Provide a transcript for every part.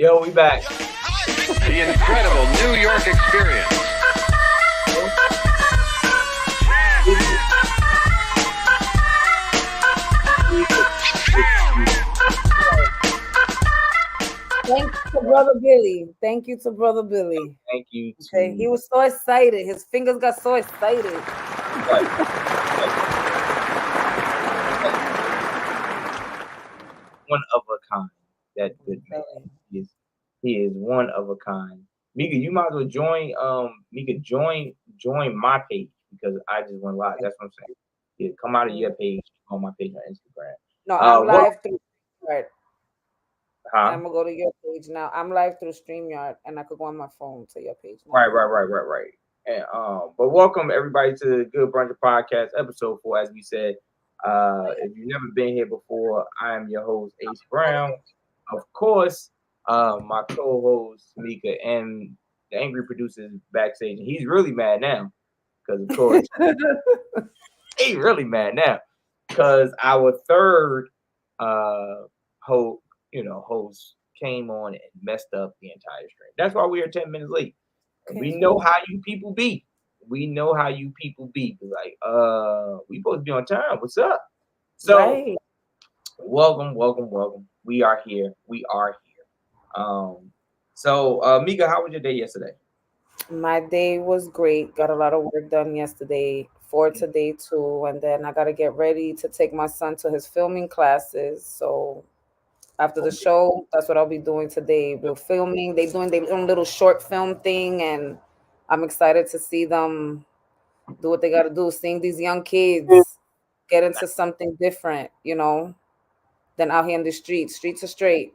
Yo, we back. The incredible New York experience. Thank you to Brother Billy. Thank you to Brother Billy. Thank you. Okay, he was so excited. His fingers got so excited. One of a kind. That good man. He is one of a kind. Mika, you might as well join. Mika, join my page because I just went live. That's what I'm saying. Yeah, come out of your page on my page on Instagram. No, I'm live through StreamYard. I'm gonna go to your page now. I'm live through StreamYard, and I could go on my phone to your page now. Right. And but welcome everybody to the Good Brunchin Podcast, episode 4. As we said, if you've never been here before, I am your host Ace Brown. Of course, my co-host Mika and the angry producer is backstage, and he's really mad now because of course he's really mad now because our third host came on and messed up the entire stream. That's why we are 10 minutes late. And we know how you people be. Like, we supposed to be on time. What's up? So, welcome. We are here. So, Mika, how was your day yesterday? My day was great. Got a lot of work done yesterday for today too, and then I got to get ready to take my son to his filming classes. So after the show, that's what I'll be doing today. We're filming. They're doing their own little short film thing, and I'm excited to see them do what they got to do. Seeing these young kids get into something different, than out here in the streets. Streets are straight.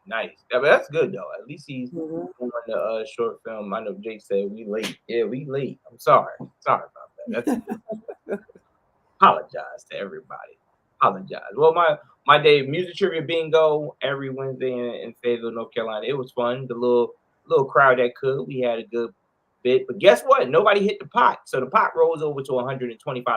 Nice. Yeah, but that's good though. At least he's doing the short film. I know Jake said we late. Yeah, we late. I'm sorry. Sorry about that. That's apologize to everybody. Well, my day music trivia bingo every Wednesday in Fayetteville, North Carolina. It was fun. The little crowd that could. We had a good bit. But guess what? Nobody hit the pot. So the pot rolls over to $125 next week.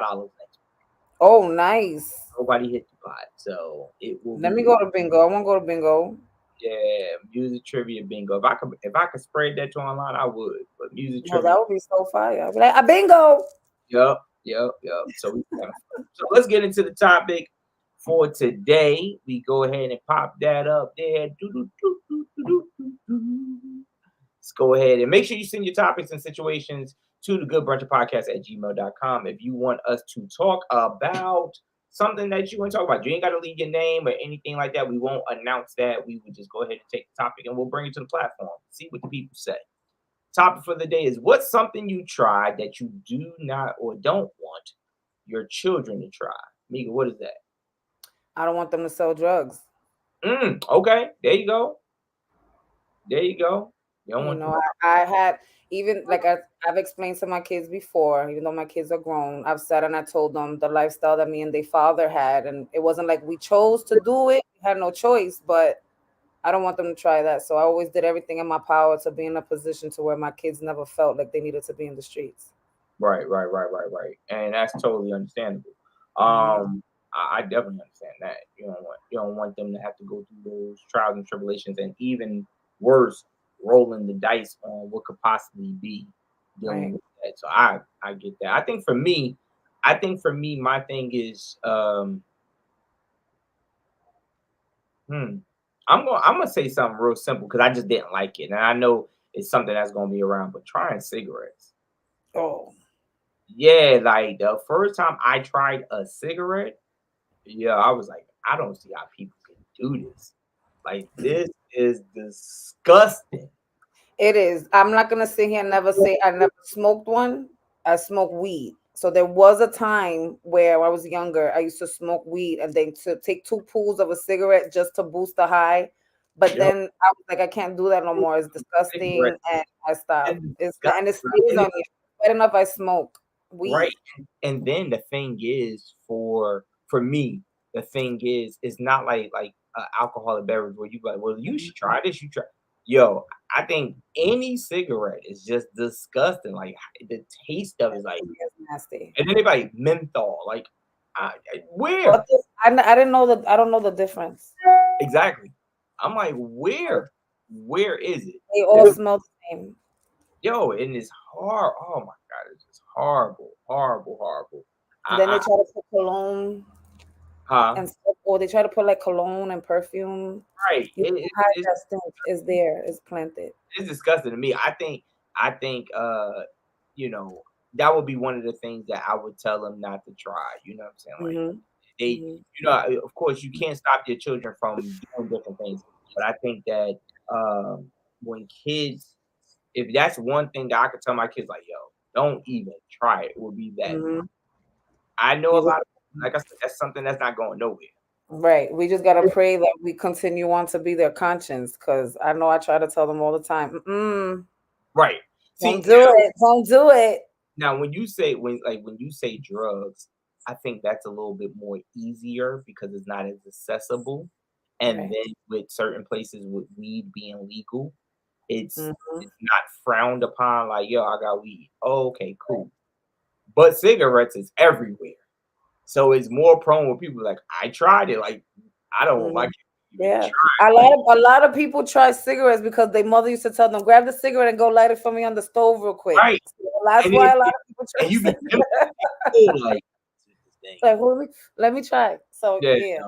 Oh, nice. Nobody hit the pot. So it will Let me go to bingo. I want to go to bingo. Yeah, music trivia bingo. If I could spread that to online, I would. But music trivia, that would be so fire. I'd be like, a bingo. Yep. So let's get into the topic for today. We go ahead and pop that up there. Let's go ahead and make sure you send your topics and situations to the Good Brunchin Podcast at gmail.com. If you want us to talk about something that you want to talk about, you ain't got to leave your name or anything like that. We won't announce that. We would just go ahead and take the topic and we'll bring it to the platform. See what the people say. Topic for the day is, what's something you tried that you do not or don't want your children to try? Mika, what is that? I don't want them to sell drugs. Okay, there you go. You don't want them. I had, even like I've explained to my kids before, even though my kids are grown, I've said and I told them the lifestyle that me and their father had, and it wasn't like we chose to do it. We had no choice, but I don't want them to try that. So I always did everything in my power to be in a position to where my kids never felt like they needed to be in the streets. Right. And that's totally understandable. I definitely understand that. You don't want them to have to go through those trials and tribulations, and even worse, rolling the dice on what could possibly be dealing with that. So I get that. I think for me, my thing is I'm gonna say something real simple because I just didn't like it, and I know it's something that's gonna be around. But trying cigarettes. Oh, yeah, like the first time I tried a cigarette, I was like, I don't see how people can do this. Like, this is disgusting. It is. I'm not gonna sit here and never say I never smoked one. I smoked weed. So there was a time where I was younger, I used to smoke weed and then to take 2 pulls of a cigarette just to boost the high. But then I was like, I can't do that no more. It's disgusting, and I stopped. And it stays on you. Bad enough I smoke weed. Right. And then the thing is, for me, the thing is, it's not like alcoholic beverage where you like, well, you should try this. Yo, I think any cigarette is just disgusting. Like, the taste of it is like nasty. And then they like menthol. Like, where? I didn't know that. I don't know the difference. Exactly. I'm like, where is it? They all smell the same. Yo, and it's hard. Oh my God, it's just horrible. Then they try to put cologne Huh? and stuff, or they try to put like cologne and perfume. Right. You know, that stink is there, is planted. It's disgusting to me. I think you know, that would be one of the things that I would tell them not to try. You know what I'm saying? Like they, you know, of course, you can't stop your children from doing different things, but I think that when kids, if that's one thing that I could tell my kids, like, yo, don't even try it, would be that. I know a lot of, like I said, that's something that's not going nowhere. Right. We just gotta pray that we continue on to be their conscience, because I know I try to tell them all the time. Right. Don't do it. Don't do it. Now, when you say drugs, I think that's a little bit more easier because it's not as accessible. And then with certain places with weed being legal, it's not frowned upon. Like, yo, I got weed. Oh, okay, cool. But cigarettes is everywhere, so it's more prone with people like, I tried it. Like, I don't like it. Yeah, a lot of people try cigarettes because their mother used to tell them, grab the cigarette and go light it for me on the stove real quick. Right. So that's why a lot of people try like, let me try. So yeah.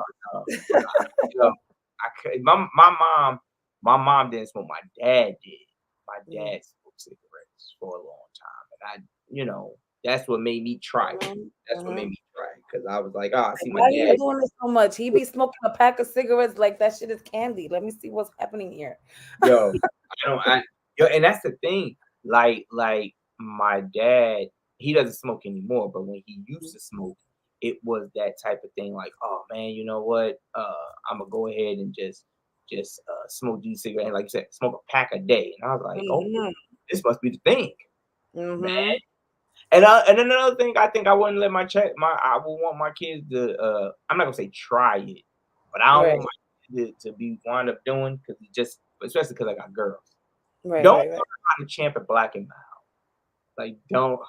My mom didn't smoke. My dad did. My dad smoked cigarettes for a long time, and that's what made me try it. That's what made me try it, because I was like, I see my dad. Why are you doing this so much? He be smoking a pack of cigarettes like that shit is candy. Let me see what's happening here. And that's the thing. Like my dad, he doesn't smoke anymore, but when he used to smoke, it was that type of thing. Like, oh man, you know what? I'm gonna go ahead and just smoke these cigarettes. And like you said, smoke a pack a day. And I was like, oh, this must be the thing, man. And then another thing, I think I wouldn't let I would want my kids to. I'm not gonna say try it, but I don't want my kids to be wound up doing, because especially because I got girls. Don't learn how to champ a black and mild. Like, don't.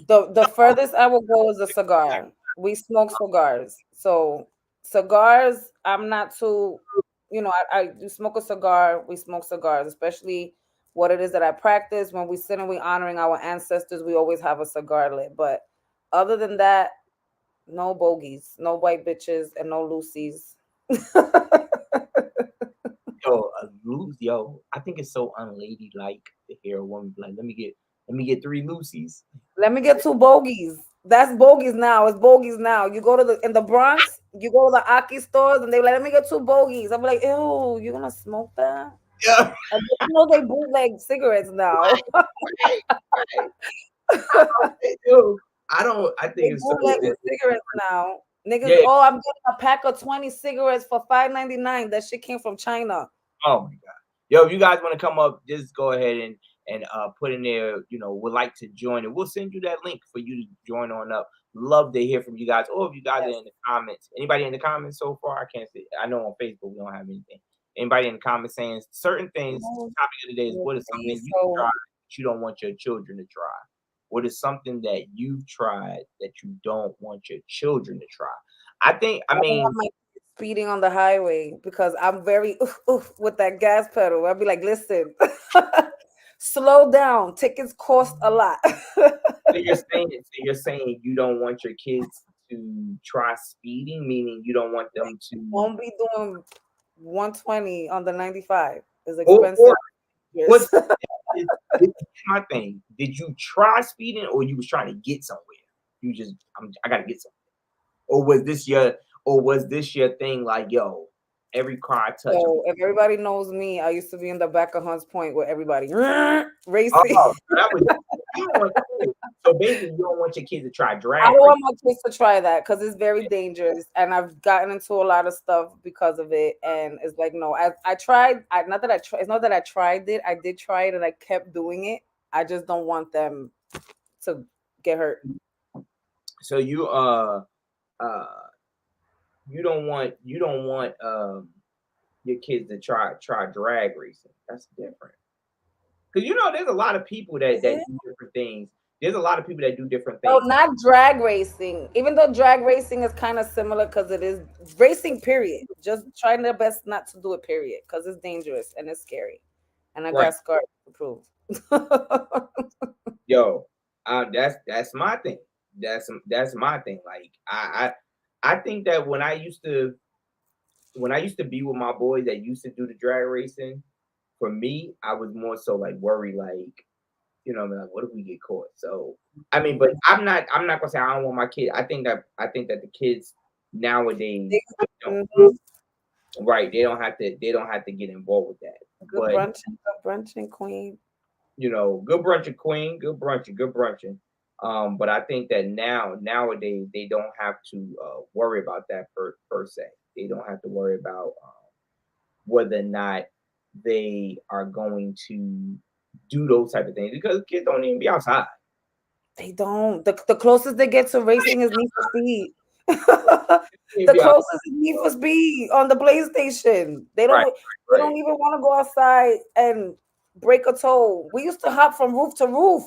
The furthest I will go is a cigar. We smoke cigars. So cigars, I'm not too, I do smoke a cigar. We smoke cigars, especially what it is that I practice. When we sit and we honoring our ancestors, we always have a cigar lit. But other than that, no bogeys, no white bitches, and no Lucy's. I think it's so unladylike to hear a woman be like, let me get 3 Lucy's. Let me get 2 bogeys. That's bogeys now. It's bogeys now. You go to in the Bronx, you go to the Aki stores, and they're like, let me get 2 bogeys. I'm like, ew, you gonna smoke that? Yeah. And they bootleg cigarettes now. I think it's bootleg cigarettes now. Niggas, I'm getting a pack of 20 cigarettes for $5.99. That shit came from China. Oh my God. Yo, if you guys want to come up, just go ahead and put in there, would like to join, and we'll send you that link for you to join on up. Love to hear from you guys, or if you guys are in the comments. Anybody in the comments so far? I can't see. I know on Facebook we don't have anything. Anybody in the comments saying certain things? The topic of the day is, what is something you try that you don't want your children to try? What is something that you've tried that you don't want your children to try? I mean, speeding on the highway, because I'm very with that gas pedal. I'll be like, listen, slow down. Tickets cost a lot. So you're saying you don't want your kids to try speeding, meaning you don't want them to. Won't be doing 120 on the 95. It's expensive. What's my thing? Did you try speeding, or you was trying to get somewhere? You just, I gotta get somewhere. Or was this your thing? Like, yo, every car I touch. So if everybody knows me, I used to be in the back of Hunts Point with everybody racing. So basically, you don't want your kids to try drag. I don't want my kids to try that, because it's very dangerous, and I've gotten into a lot of stuff because of it. And it's like, no, I tried. It's not that I tried it. I did try it, and I kept doing it. I just don't want them to get hurt. So you don't want your kids to try drag racing. That's different. Because there's a lot of people that do different things. There's a lot of people that do different No, things. not drag racing. Even though drag racing is kind of similar because it is racing, period. Just trying their best not to do it, period, because it's dangerous and it's scary. And I Right. got scars to prove. Yo, that's my thing. That's my thing. Like I think that when I used to be with my boys that used to do the drag racing, for me, I was more so like worried, like, I mean, like, what if we get caught? So I mean, but I'm not gonna say I don't want my kid. I think that the kids nowadays don't, Mhm. right, they don't have to get involved with that. But Good brunchin queen. good brunchin queen, good brunchin. But I think that nowadays they don't have to worry about that per se. They don't have to worry about whether or not they are going to do those type of things because kids don't even be outside. They don't. The closest they get to racing is Need for Speed. They The be out- closest is Need for Speed on the PlayStation. They right, don't. They right. don't even want to go outside and break a toe. We used to hop from roof to roof.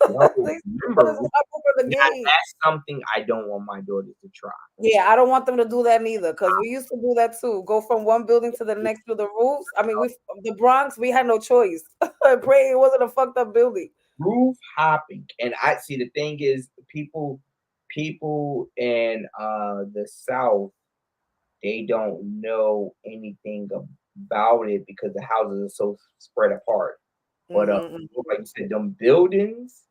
Yo, They used to put us remember, up over the now gate. that's something I don't want my daughters to try. Yeah, I don't want them to do that neither because we used to do that too. Go from one building to the next through the roofs. I mean, the Bronx, we had no choice. Pray it wasn't a fucked up building. Roof hopping, and I see the thing is people in the South, they don't know anything about it because the houses are so spread apart. But Mm-hmm. like you said, them buildings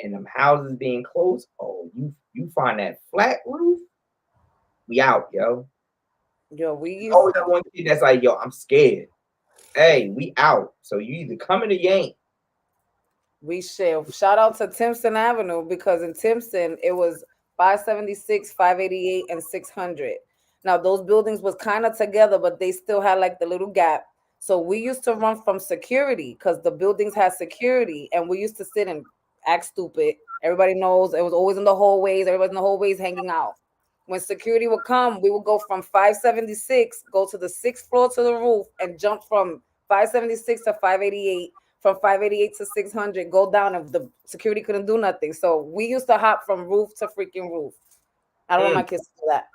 and them houses being close. Oh, you find that flat roof, we out, yo. Yo, we There's used always that one kid that's like, yo, I'm scared. Hey, we out. So you either coming or you ain't. We share. Shout out to Timpson Avenue because in Timpson it was 576, 588, and 600. Now those buildings was kind of together, but they still had like the little gap. So we used to run from security because the buildings had security, and we used to sit and act stupid. Everybody knows it was always in the hallways. Everybody in the hallways hanging out. When security would come, we would go from 576, go to the sixth floor to the roof, and jump from 576 to 588, from 588 to 600, go down, and the security couldn't do nothing. So we used to hop from roof to freaking roof. I don't want my Mm, kids to do that.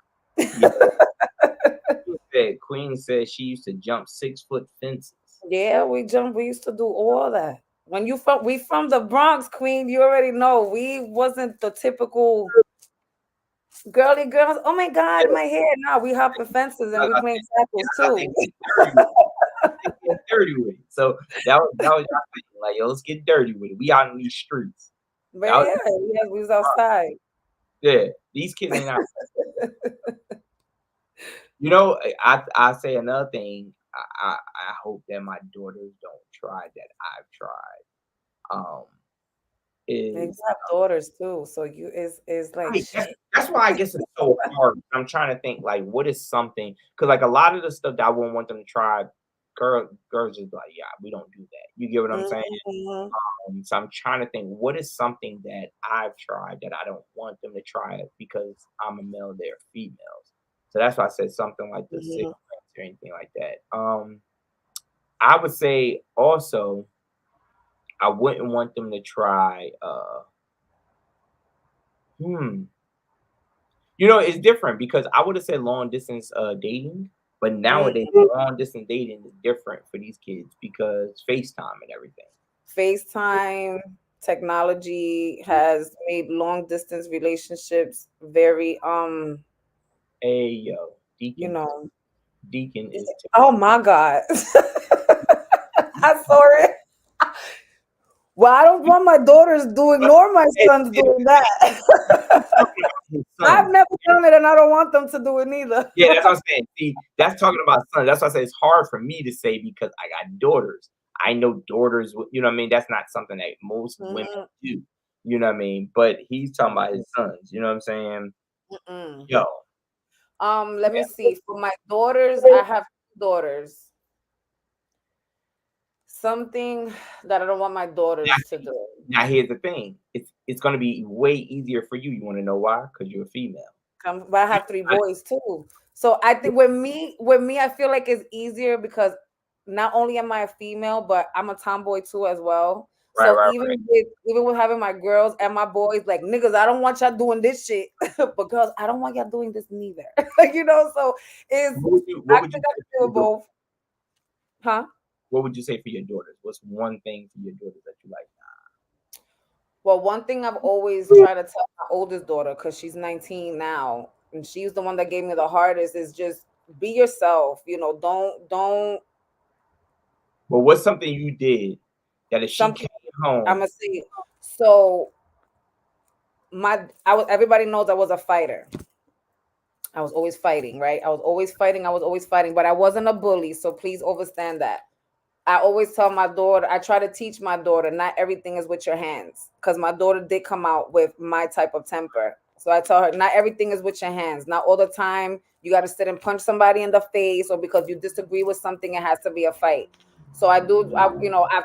yeah. Queen said she used to jump 6 foot fences. Yeah, we jumped. We used to do all that. When we from the Bronx, Queen, you already know we wasn't the typical girly girls. Oh my God, my hair. Now we hopping fences and Like we I playing said, tackles I think too. get dirty with it. I think get dirty with it. So that was y'all thing. Like, yo, let's get dirty with it. We out in these streets. But Y'all, yeah, we was outside. yeah, these kids ain't out. I say another thing. I hope that my daughters don't try that I've tried. Um, And you is have daughters too, so you is like right. That's, shit. that's why I guess it's so hard. I'm trying to think like what is something because like a lot of the stuff that I wouldn't want them to try, girls just like, yeah, we don't do that. You get what I'm saying? Mhm. So I'm trying to think what is something that I've tried that I don't want them to try it because I'm a male, they're females. So that's why I said something like the six Mhm. or anything like that. I would say also I wouldn't want them to try. Hmm. It's different because I would have said long distance dating, but Mm. nowadays long distance dating is different for these kids because FaceTime and everything. FaceTime technology has made long distance relationships very Hey yo, you Deacon, know. Deacon is Oh my God. I'm sorry. Well, I don't want my daughters doing nor my sons doing that. his I've son. never done it and I don't want them to do it neither. Yeah, that's what I'm saying. See, that's talking about sons. That's why I say it's hard for me to say because I got daughters. I know daughters. You know what I mean? That's not something that most women Mhm. do. You know what I mean? But he's talking about his sons. You know what I'm saying? Mm-mm. Yo, Let me see. For my daughters, I have two daughters. Something that I don't want my now, daughters to do. now here's the thing. It's gonna be way easier for you. You want to know why? Because you're a female. But I have three boys too. So I think with me, I feel like it's easier because not only am I a female, but I'm a tomboy too as well. Right, So right, right. even with having my girls and my boys, like niggas, I don't want y'all doing this shit, but girls, I don't want y'all doing this neither. So it's What I would you think I say can do for it your both, huh? what would you say for your daughters? What's one thing for your daughters that you like? Well, one thing I've always tried to tell my oldest daughter, because she's 19 now, and she's the one that gave me the hardest, is just be yourself. Don't But what's something you did that if she something. came I'm home, gonna say so. Everybody knows I was a fighter. I was always fighting, right? I was always fighting. I was always fighting, but I wasn't a bully. So please understand that. I always tell my daughter, I try to teach my daughter, not everything is with your hands. Because my daughter did come out with my type of temper. So I tell her, not everything is with your hands. Not all the time you got to sit and punch somebody in the face, or because you disagree with something, it has to be a fight. So I've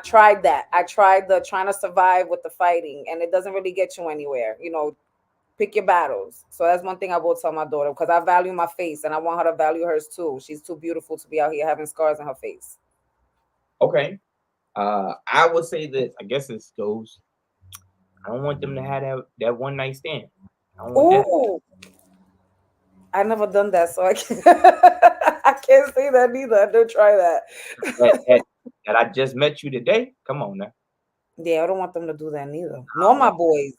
tried that. I tried the trying to survive with the fighting, and it doesn't really get you anywhere. Pick your battles. So that's one thing I will tell my daughter, because I value my face and I want her to value hers too. She's too beautiful to be out here having scars on her face. okay. I would say this. I guess this goes. I don't want them to have that one night stand. I don't want that. Oh, I never done that, so I can't. I can't say that neither. I don't try that. That, that that I just met you today. Come on now. Yeah, I don't want them to do that neither. I Nor don't my want. boys.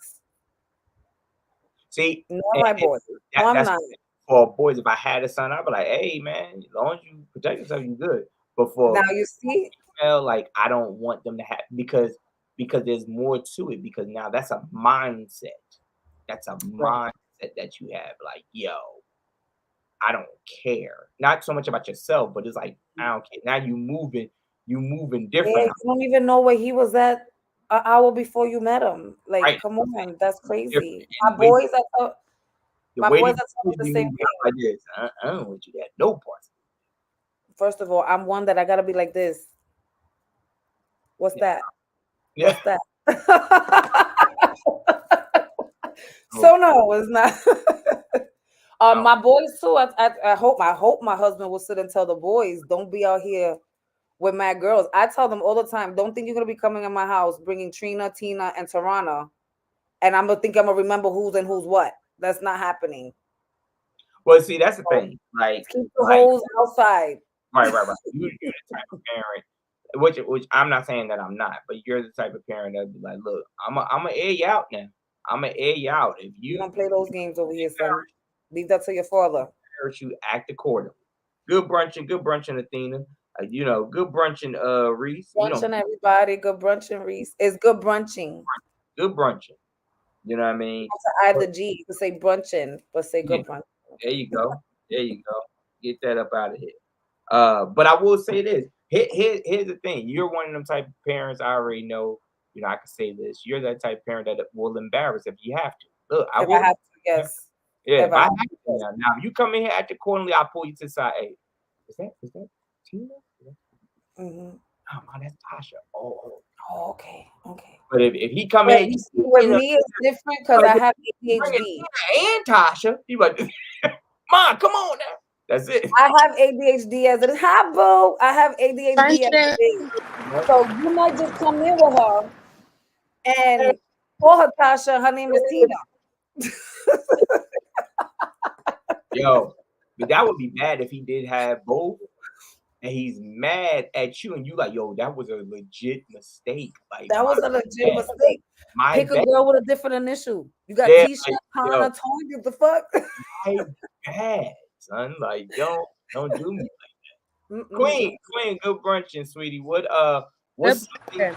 See, Nor and, my and boys. No, I'm that's not. for boys. If I had a son, I'd be like, hey man, as long as you protect yourself, you good. But for Now you see, female, like I don't want them to have because there's more to it. Because now that's a mindset. That's a right? mindset that you have. Like, yo, I don't care. Not so much about yourself, but it's like I don't care. Now you moving Yeah, different, you don't even know where he was at an hour before you met him. Like, right? come on, that's Different. crazy. And My boys, I tell, the my way boys, these I tell them kids the be same moving thing. out like this, I don't want you to have no parts. First of all, I'm one that I gotta be like this. What's Yeah, that? yeah. What's that? So, So no, it's not. oh, My boys too. I hope my husband will sit and tell the boys, don't be out here with mad girls. I tell them all the time, don't think you're gonna be coming in my house bringing Trina, Tina, and Tarana, and I'm gonna remember who's and who's what. That's not happening. well, see, that's the So thing. Like, keep the like, hoes outside. right, right, right. You the type of parent, which I'm not saying that I'm not, but you're the type of parent that be like, look, I'm gonna air you out now. I'm gonna air you out if We you don't play those games over here, son. Leave that to your father. parents you act accordingly. Good brunching, Athena. Good brunching, Reese. Brunchin, everybody. Good brunching, Reese. It's good brunching. Good brunching. You know what I mean? To add the G to say brunchin, but say Yeah, good brunch. there you go. There you go. Get that up out of here. But I will say this. Here's the thing. You're one of them type of parents. I already know. I can say this. You're that type of parent that will embarrass if you have to. Look, I If I will. have to, yes. Yeah, If if I I have have to, to yes. now, if you come in here at the cornerly, I'll pull you to the side. Hey, is that Tina? Mm-hmm. Oh, man, that's Tasha. Oh. Oh, okay. Okay. But if he come But in, you see, with me, it's different because I have bring it ADHD. Tina and Tasha. You like, Mom, come on now. That's it. I have ADHD as it is. Hi, boo. I have ADHD as Bruncin. it is. So you might just come in with her and call her Tasha. Her name is Tina. Yo, but that would be bad if he did have both, and he's mad at you, and you like, yo, that was a legit mistake. Like That was a legit bad, mistake. my Pick a bad. girl with a different initial. You got Yeah, Tisha, like, Hannah, yo, Tony. What the fuck? my bad, son. Like, don't do me. Mm-mm. Queen, good brunching, sweetie. Good What's something Bruncin.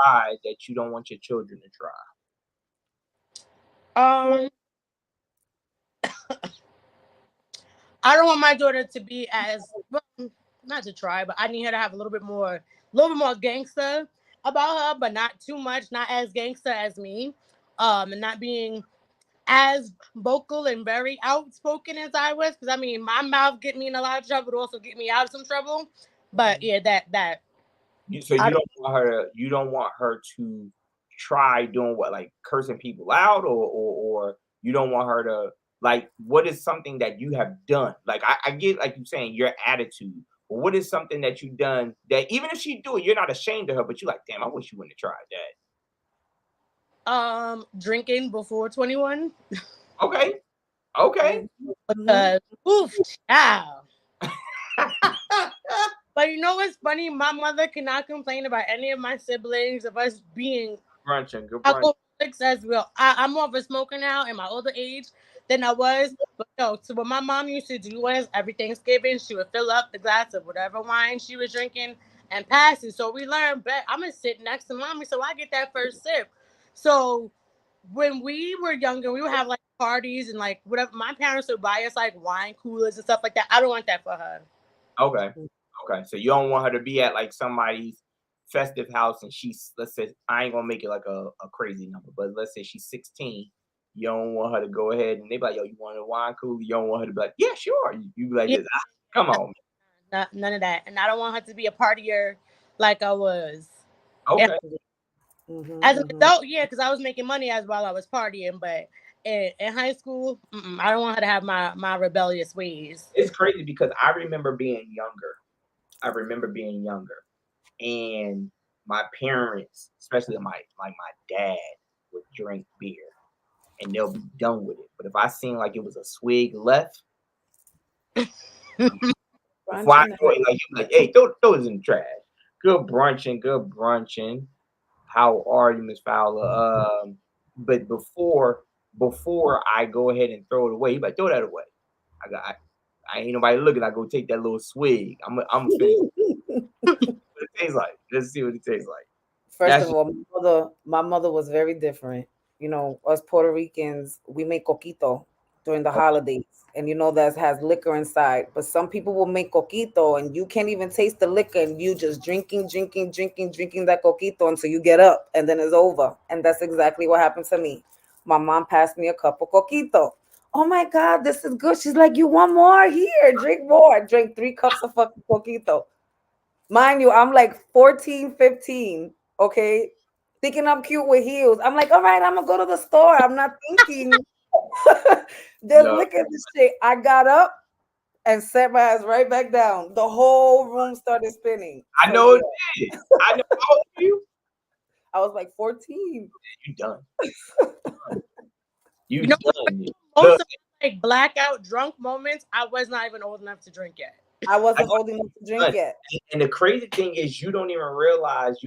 try that you don't want your children to try? Um, I don't want my daughter to be as well, not to try, but I need her to have a little bit more gangster about her, but not too much, not as gangster as me. And not being as vocal and very outspoken as I was, because I mean, my mouth get me in a lot of trouble, but also get me out of some trouble. But yeah, that So I you don't want her to try doing what, like cursing people out, or you don't want her to Like, what is something that you have done? Like, I get, like you saying, your attitude. But what is something that you've done that even if she do it, you're not ashamed of her, but you're like, damn, I wish you wouldn't have tried that. Drinking before 21. Okay. Okay. Because, oof, child. But you know what's funny? My mother cannot complain about any of my siblings of us being Brunchin, good brunch. alcoholics as well. I'm more of a smoker now in my older age than I was. But no, so what my mom used to do was every Thanksgiving she would fill up the glass of whatever wine she was drinking and pass it. So we learned, but I'm gonna sit next to mommy so I get that first sip. So when we were younger, we would have like parties and like whatever. My parents would buy us like wine coolers and stuff like that. I don't want that for her. Okay. Okay. So you don't want her to be at like somebody's festive house and she's, let's say, I ain't gonna make it like a crazy number, but let's say she's 16. You don't want her to go ahead and they be like, yo, you want a wine cooler? You don't want her to be like, yeah, sure. You be like, this. Come on. None of that. And I don't want her to be a partier like I was. Okay. As an adult, yeah, because I was making money while I was partying, but in high school, I don't want her to have my rebellious ways. It's crazy because I remember being younger. And my parents, especially my dad, would drink beer and they'll be done with it. But if I seen like it was a swig left, before I do it, like, hey, throw this in the trash. Good brunchin. How are you, Miss Fowler? But before I go ahead and throw it away, you like throw that away. I ain't nobody looking. I go take that little swig. I'm finish. What it tastes like. Let's see what it tastes like. First of all, my mother was very different. You know, us Puerto Ricans, we make coquito during the holidays, and you know that has liquor inside. But some people will make coquito, and you can't even taste the liquor, and you just drinking that coquito until you get up, and then it's over. And that's exactly what happened to me. My mom passed me a cup of coquito. Oh my God, this is good. She's like, you want more? Here, drink more. I drank 3 cups of fucking coquito. Mind you, I'm like 14, 15, okay? Thinking I'm cute with heels. I'm like, all right, I'm going to go to the store. I'm not thinking there's liquor in this shit. I got up and set my ass right back down. The whole room started spinning. I know it did. I know. How old are you? I was like 14. You done. You done. Most of like blackout drunk moments, I was not even old enough to drink yet. I wasn't old enough to drink yet. And the crazy thing is you don't even realize,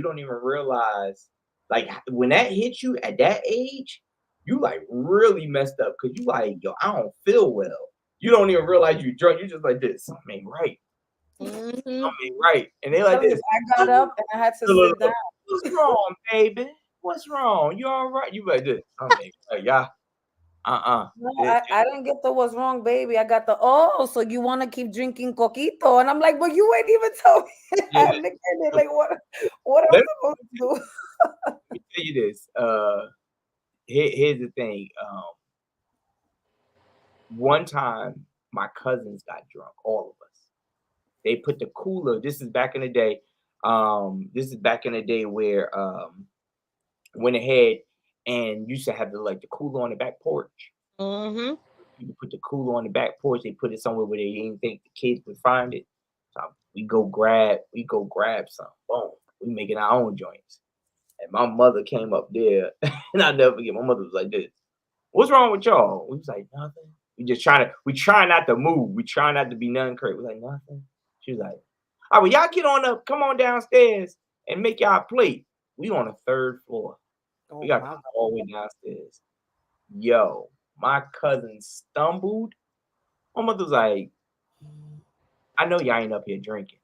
like when that hits you at that age, you like really messed up because you like, yo, I don't feel well. You don't even realize you drunk. You just like this. Something ain't right. Something ain't right. And they like this. I got up and I had to sit down. What's wrong, baby? What's wrong? You all right? You like this. Something ain't right. Yeah. No, I didn't get the what's wrong, baby. I got the so you want to keep drinking coquito, and I'm like, well, you ain't even told me. Yeah. Like, what am I supposed to do? Let me tell you this. Here's the thing. One time, my cousins got drunk. All of us. They put the cooler. This is back in the day. Where went ahead and used to have the cooler on the back porch. Mm-hmm. You put the cooler on the back porch. They put it somewhere where they didn't think the kids would find it. So we go grab some. Boom. We making our own joints. And my mother came up there, and I'll never forget. My mother was like this. What's wrong with y'all? We was like, nothing. We try not to move. We try not to be nothing crazy. We like, nothing. She was like, all right, well, y'all get on up. Come on downstairs and make y'all plate. We on the 3rd floor. We got to come all the way downstairs. Yo, my cousin stumbled. My mother was like, I know y'all ain't up here drinking.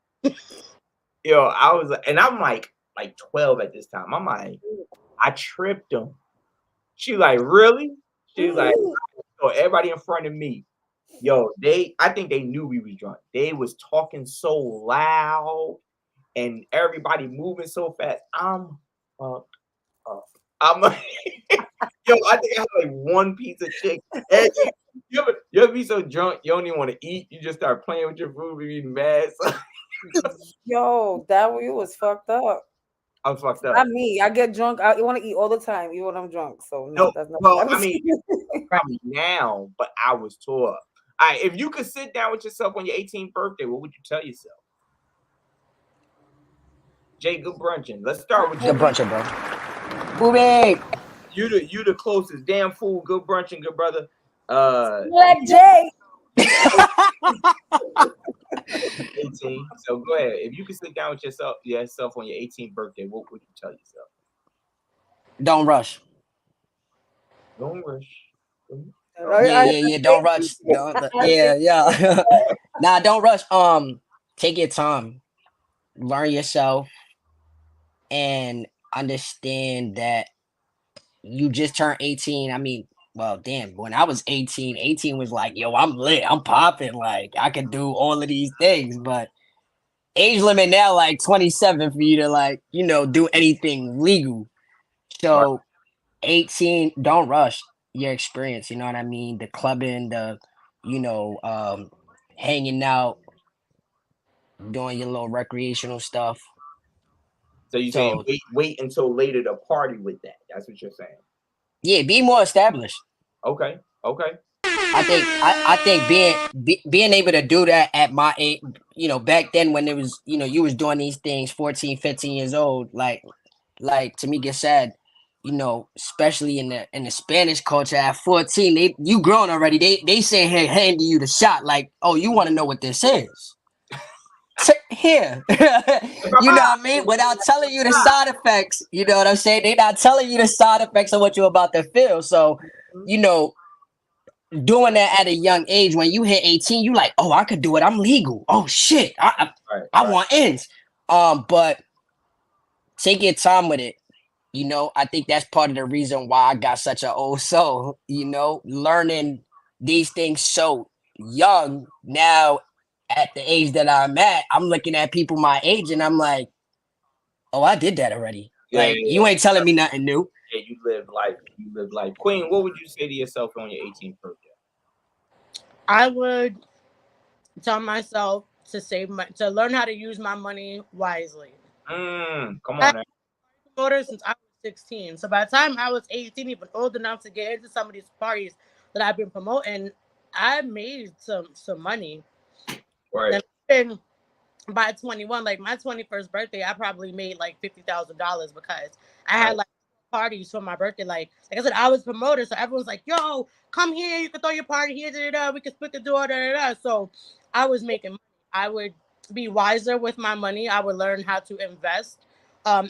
Yo, I was like, and I'm like 12 at this time. I'm like, I tripped him. She like, really? She was like, so everybody in front of me. Yo, I think they knew we was drunk. They was talking so loud and everybody moving so fast. I'm fucked up. I'm like, yo, I think I had like one piece of chicken. And you ever be so drunk you don't even want to eat. You just start playing with your food and being mad. Yo, that you was fucked up. I'm fucked up. Not me. I get drunk. I want to eat all the time, even when I'm drunk. So no, that's not. Well, I mean, probably now, but I was tore up. All right, if you could sit down with yourself on your 18th birthday, what would you tell yourself? Jay, Good Brunchin. Let's start with Good you. Brunchin, bro. Movie. You the closest. Damn fool. Good Brunchin, good brother. Let Jay. 18. So go ahead. If you could sit down with yourself on your 18th birthday, what would you tell yourself? Don't rush. Don't rush. Yeah. Don't rush. Yeah. Nah, don't rush. Take your time. Learn yourself and understand that you just turned 18. I mean, well, damn, when I was 18 was like, yo, I'm lit. I'm popping. Like, I can do all of these things. But age limit now, like 27 for you to, like, do anything legal. So 18, don't rush your experience. You know what I mean? The clubbing, hanging out, doing your little recreational stuff. So you're saying wait until later to party with that. That's what you're saying. Yeah, be more established. Okay. I think being able to do that at my age, back then when it was, you was doing these things 14, 15 years old, like Tamika said, especially in the Spanish culture at 14, you grown already. They say, hey, handing you the shot, like, oh, you want to know what this is? Here. You know what I mean? Without telling you the side effects, you know what I'm saying? They're not telling you the side effects of what you're about to feel. So, doing that at a young age, when you hit 18, you like, oh, I could do it. I'm legal. Oh shit. I want ends. But take your time with it. I think that's part of the reason why I got such an old soul, learning these things so young. Now at the age that I'm at, I'm looking at people my age and I'm like, oh, I did that already. You ain't telling me nothing new. Yeah, you live life. Queen, what would you say to yourself on your 18th birthday? I would tell myself to learn how to use my money wisely. Come on, man. Promoter since I was 16. So by the time I was 18, even old enough to get into some of these parties that I've been promoting, I made some money. Right. And by 21, like my 21st birthday, I probably made like $50,000 because I had like parties for my birthday. Like I said, I was promoter, so everyone's like, "Yo, come here! You can throw your party here. We can split the door." So I was making money. I would be wiser with my money. I would learn how to invest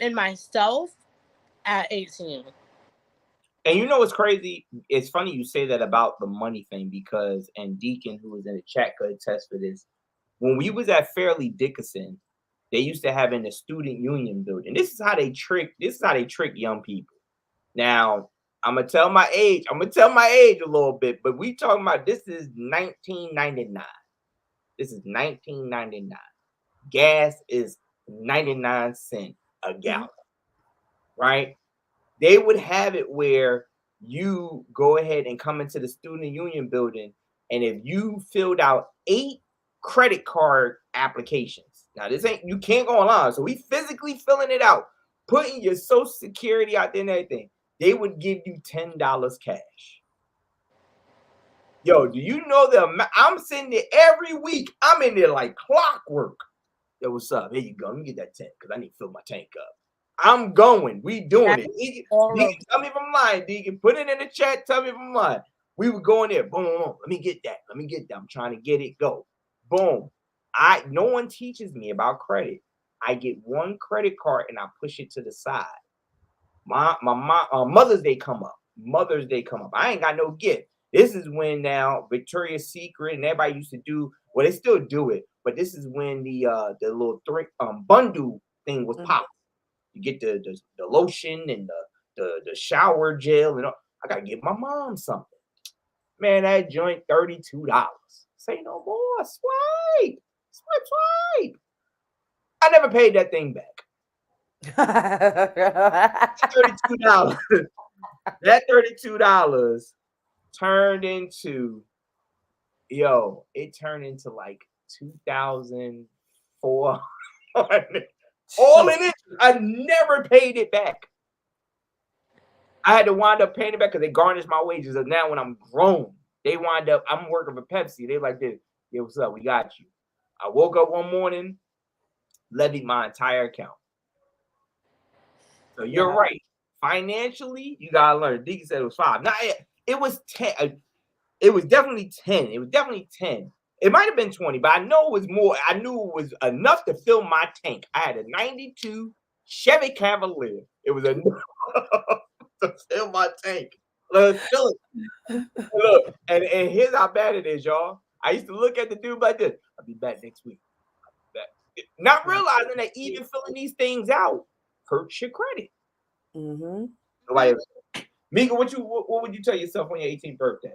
in myself at 18. And you know what's crazy? It's funny you say that about the money thing because, and Deacon, who was in the chat, could attest for this. When we was at Fairleigh Dickinson, they used to have in the student union building. This is how they trick young people. Now, I'm gonna tell my age a little bit, but we talking about this is 1999. This is 1999. Gas is 99 cents a gallon, right? They would have it where you go ahead and come into the student union building, and if you filled out 8 credit card applications, now this ain't, you can't go online, so we physically filling it out, putting your social security out there and everything, they would give you $10 cash. Yo, do you know the amount? I'm sitting there every week. I'm in there like clockwork. Yo, what's up? Here you go. Let me get that tank because I need to fill my tank up. I'm going. We doing it. Deacon, tell me if I'm lying, Deacon. Put it in the chat. Tell me if I'm lying. We were going there. Boom, boom, boom. Let me get that. I'm trying to get it. Go. Boom. No one teaches me about credit. I get one credit card and I push it to the side. My Mother's Day come up. I ain't got no gift. This is when now Victoria's Secret and everybody used to do. Well, they still do it, but this is when the little bundle thing was popping. You get the lotion and the shower gel and all. I gotta give my mom something. Man, that joint $32. Say no more. Swipe. I never paid that thing back. $32. That $32 turned into it turned into like 2,400. All in it. I never paid it back. I had to wind up paying it back because they garnished my wages. And now when I'm grown, they wind up, I'm working for Pepsi. They like this. Yeah, what's up? We got you. I woke up one morning, levied my entire account. So you're right. Financially, you gotta learn. Deacon said it was 5. Now it was 10. It was definitely 10. It was definitely 10. It might have been 20, but I know it was more. I knew it was enough to fill my tank. I had a 92 Chevy Cavalier. It was enough to fill my tank. Let's fill it. Look, and here's how bad it is, y'all. I used to look at the dude like this. I'll be back next week. Not realizing that even filling these things out hurts your credit. Mm-hmm. Nobody else. Mika, what would you tell yourself on your 18th birthday?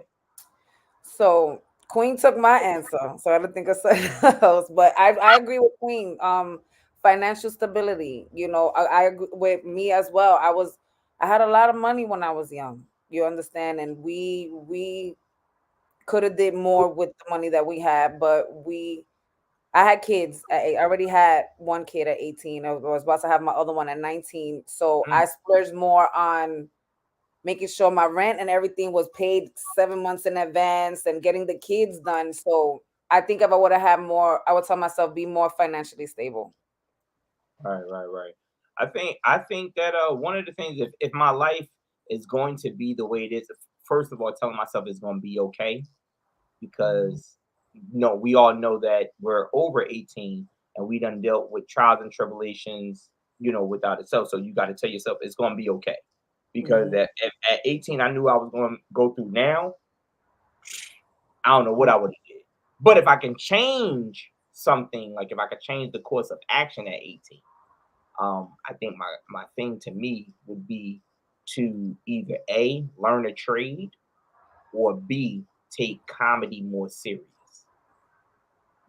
So Queen took my answer, so I don't think I said else. But I agree with Queen. Financial stability. You know, I agree with me as well. I had a lot of money when I was young. You understand, and we could have did more with the money that we had, but I had kids. I already had one kid at 18. I was about to have my other one at 19. So I splurged more on making sure my rent and everything was paid 7 months in advance and getting the kids done. So I think if I would have had more, I would tell myself be more financially stable. Right. I think that one of the things, if my life is going to be the way it is, first of all, telling myself it's going to be okay, because we all know that we're over 18 and we done dealt with trials and tribulations, without itself. So you got to tell yourself it's going to be okay. Because at 18, I knew I was going to go through. Now, I don't know what I would have did. But if I can change something, like if I could change the course of action at 18, I think my thing to me would be to either A, learn a trade, or B, take comedy more serious.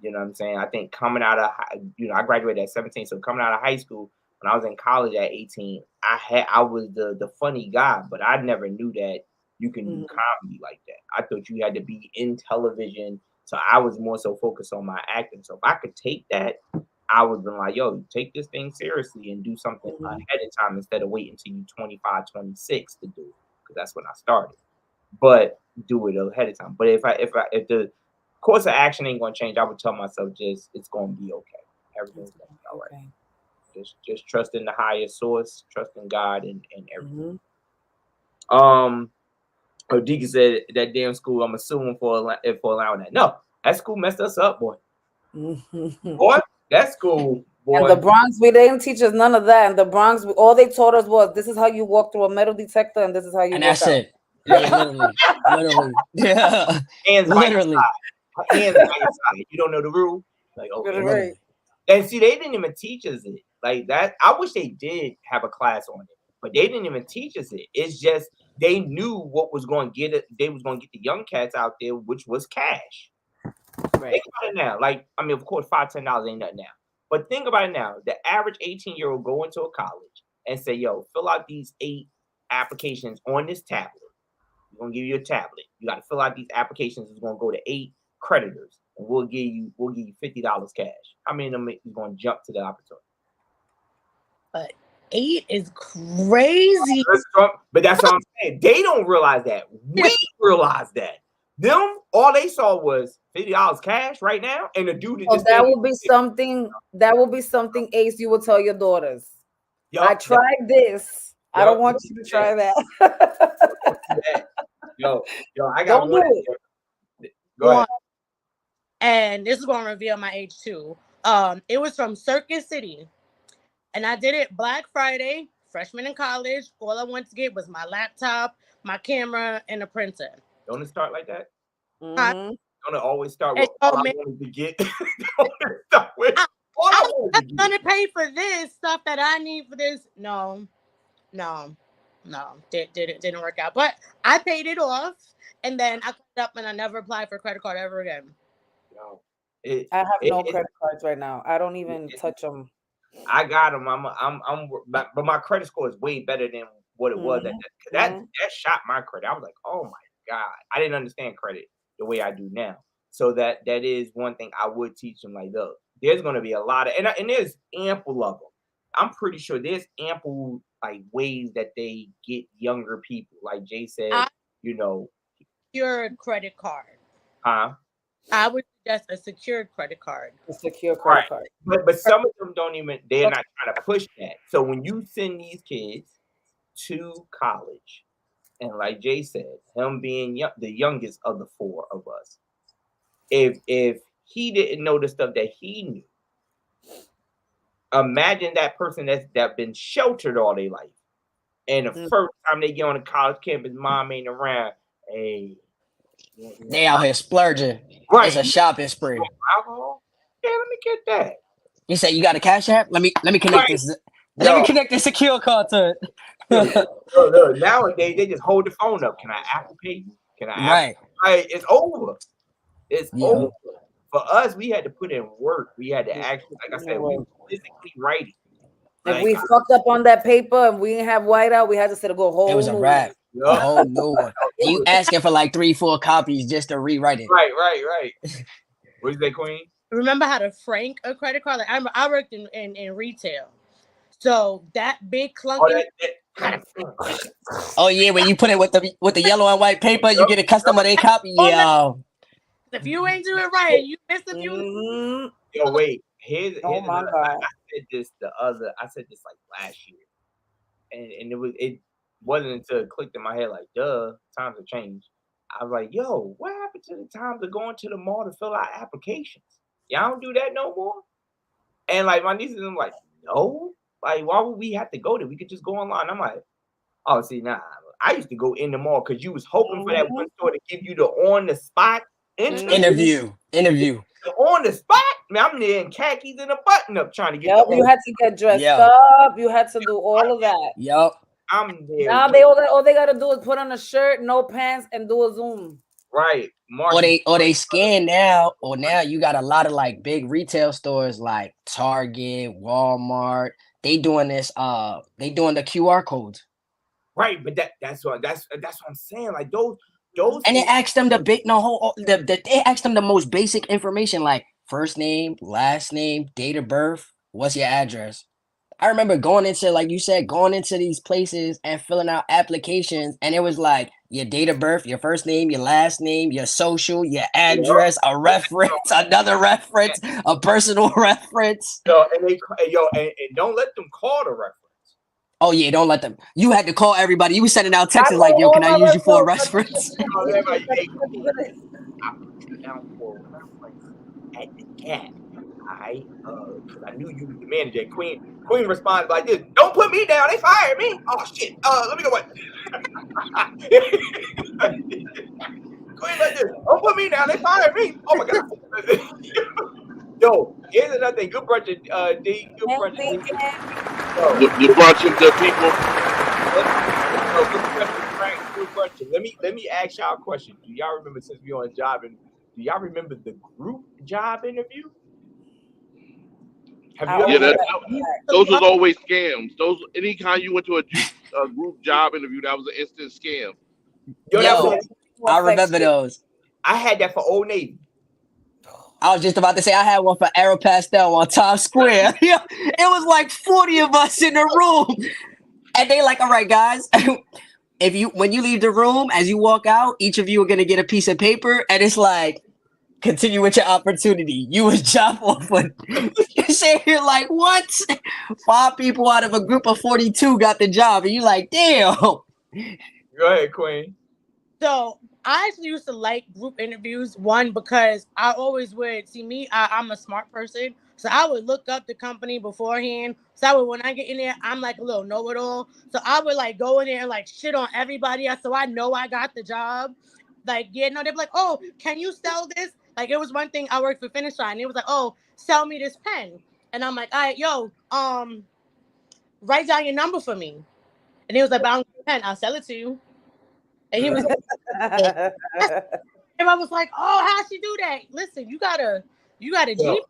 You know what I'm saying? I think coming out of, I graduated at 17, so coming out of high school, when I was in college at 18, I was the funny guy, but I never knew that you can do comedy like that. I thought you had to be in television, so I was more so focused on my acting. So if I could take that, I would have been like, yo, take this thing seriously and do something ahead of time instead of waiting until you 25, 26 to do it, because that's when I started. But do it ahead of time. But if the course of action ain't gonna change, I would tell myself it's gonna be okay. Everything's gonna be all right. Just trust in the higher source, trust in God and everything. Deacon said that damn school, I'm assuming for allowing that. No, that school messed us up, boy. Boy, that school, boy. And the Bronx, they didn't teach us none of that. And the Bronx, all they taught us was this is how you walk through a metal detector, and this is how you. And walk that's out. it. Yeah, literally. Yeah, hands literally. Hands by your side. You don't know the rule, like okay. Right. And see, they didn't even teach us it like that. I wish they did have a class on it, but they didn't even teach us it. It's just they knew what was going to get it. They was going to get the young cats out there, which was cash. Right. Think about it now. Like, I mean, of course, $5, $10 ain't nothing now. But think about it now. The average 18-year-old go into a college and say, yo, fill out these 8 applications on this tablet. We're going to give you a tablet. You got to fill out these applications. It's going to go to 8 creditors, and we'll give you $50 cash. How many of them is going to jump to the opportunity? But 8 is crazy. But that's what I'm saying. They don't realize that. We realize that. Them, all they saw was $50 cash right now, and the dude that will be something. That will be something, Ace. You will tell your daughters. I tried this. I don't want you to try that. Yo, I got one. Go ahead. And this is going to reveal my age too. It was from Circuit City, and I did it Black Friday, freshman in college. All I wanted to get was my laptop, my camera, and a printer. Don't it start like that? Mm-hmm. Don't it always start with all I wanted to get? I'm gonna pay for this stuff that I need for this. No, didn't work out. But I paid it off, and then I cut up, and I never applied for a credit card ever again. No, I have no credit cards right now. I don't even touch them. I got them. But my credit score is way better than what it was. That shot my credit. I was like, oh my God, I didn't understand credit the way I do now. So that is one thing I would teach them. Like, look, there's going to be a lot of, and there's ample of them. I'm pretty sure there's ample like ways that they get younger people. Like Jay said, your credit card. Huh? I would suggest a secured credit card. A secure credit card. But some of them they're not trying to push that. So when you send these kids to college, and like Jay said, him being the youngest of the four of us, if he didn't know the stuff that he knew, imagine that person that's been sheltered all their life, and the first time they get on a college campus, mom ain't around. Hey, they out here splurging. Right, it's a shopping spree. Alcohol? Yeah, let me get that. You say you got a Cash App? Let me connect this. Let me connect this secure card to it. Look, nowadays they just hold the phone up. Can I Apple Pay you? Can I? Right, it's over. It's over. For us, we had to put in work. We had to actually, like I said, we were physically writing. If we fucked up on that paper and we didn't have whiteout, we had to sit and go whole. It was a wrap. A whole new one. And you asking for like 3-4 copies just to rewrite it. Right. What is that, Queen? Remember how to frank a credit card? Like I worked in retail, so that big clunky. Oh yeah, when you put it with the yellow and white paper, you get a customer they copy. Yo, if you ain't doing it right, you miss a few. Yo, wait. Here's my God. I said this like last year, and it wasn't until it clicked in my head like, duh, times have changed. I was like, yo, what happened to the times of going to the mall to fill out applications? Y'all don't do that no more? And like my nieces, I'm like, no, like why would we have to go there? We could just go online. I'm like, oh, see, nah. I used to go in the mall because you was hoping for that one store to give you the on the spot interview. On the spot, man, I'm there in khakis and a button up trying to get. Yep, you had to get dressed up. You had to do all of that. Yep. I'm there. Now all they gotta do is put on a shirt, no pants, and do a Zoom. Right. Or they scan now. Or now you got a lot of like big retail stores like Target, Walmart. They doing this. They doing the QR codes. Right, but that's what I'm saying. Like those. And they asked them they asked them the most basic information like first name, last name, date of birth, what's your address. I remember going into these places and filling out applications, and it was like your date of birth, your first name, your last name, your social, your address, a reference, another reference, a personal reference. And don't let them call the reference. Oh yeah, don't let them. You had to call everybody. You were sending out texts like, "Yo, can I use you for a reference?" I put you down for a reference at the Gap. Because I knew you was the manager. Queen responds like this: "Don't put me down. They fired me. Oh shit. Let me go what." Queen like this: "Don't put me down. They fired me. Oh my god." Yo, here's another thing. Good brunchin, D. Good brunchin. You brunchin to people. Good brunchin. Let me ask y'all a question. Do y'all remember, since we on job, and do y'all remember the group job interview? Have you ever? Those was always scams. Those anytime you went to a group job interview, that was an instant scam. Yo, I remember those. I had that for Old Navy. I was just about to say I had one for Aeropastel on Times Square. It was like 40 of us in the room. And they like, all right, guys, when you leave the room, as you walk out, each of you are gonna get a piece of paper, and it's like, continue with your opportunity. You was job offered. You say you're like, what? 5 people out of a group of 42 got the job, and you're like, damn. Go ahead, Queen. So I actually used to like group interviews, one, because I always would see me. I'm a smart person, so I would look up the company beforehand. So when I get in there, I'm like a little know-it-all. So I would like go in there and like shit on everybody else, so I know I got the job. Like, they'd be like, oh, can you sell this? Like, it was one thing, I worked for Finish Line. It was like, oh, sell me this pen. And I'm like, all right, yo, write down your number for me. And he was like, but I don't get a pen. I'll sell it to you. And he was and I was like, oh, how'd she do that? Listen, you got a G.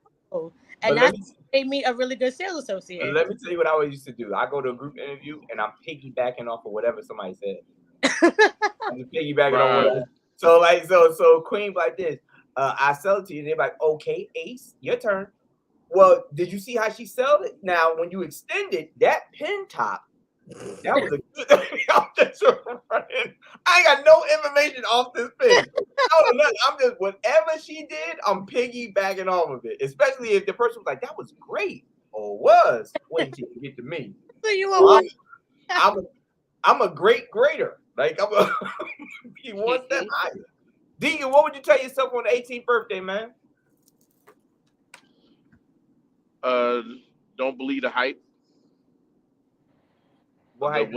And that made me a really good sales associate. Let me tell you what I always used to do. I go to a group interview and I'm piggybacking off of whatever somebody said. I'm just piggybacking on whatever. So Queen like this. I sell it to you. And they're like, okay, Ace, your turn. Well, did you see how she sold it? Now, when you extended that pin top, That was a good. I'm just running. I ain't got no information off this thing. I don't know nothing. I'm just whatever she did. I'm piggybacking off of it, especially if the person was like, "That was great," or was. Wait till you get to me. So you were I'm a great grader. Like I'm a be one step higher. Deegan, what would you tell yourself on the 18th birthday, man? Don't believe the hype. What hype?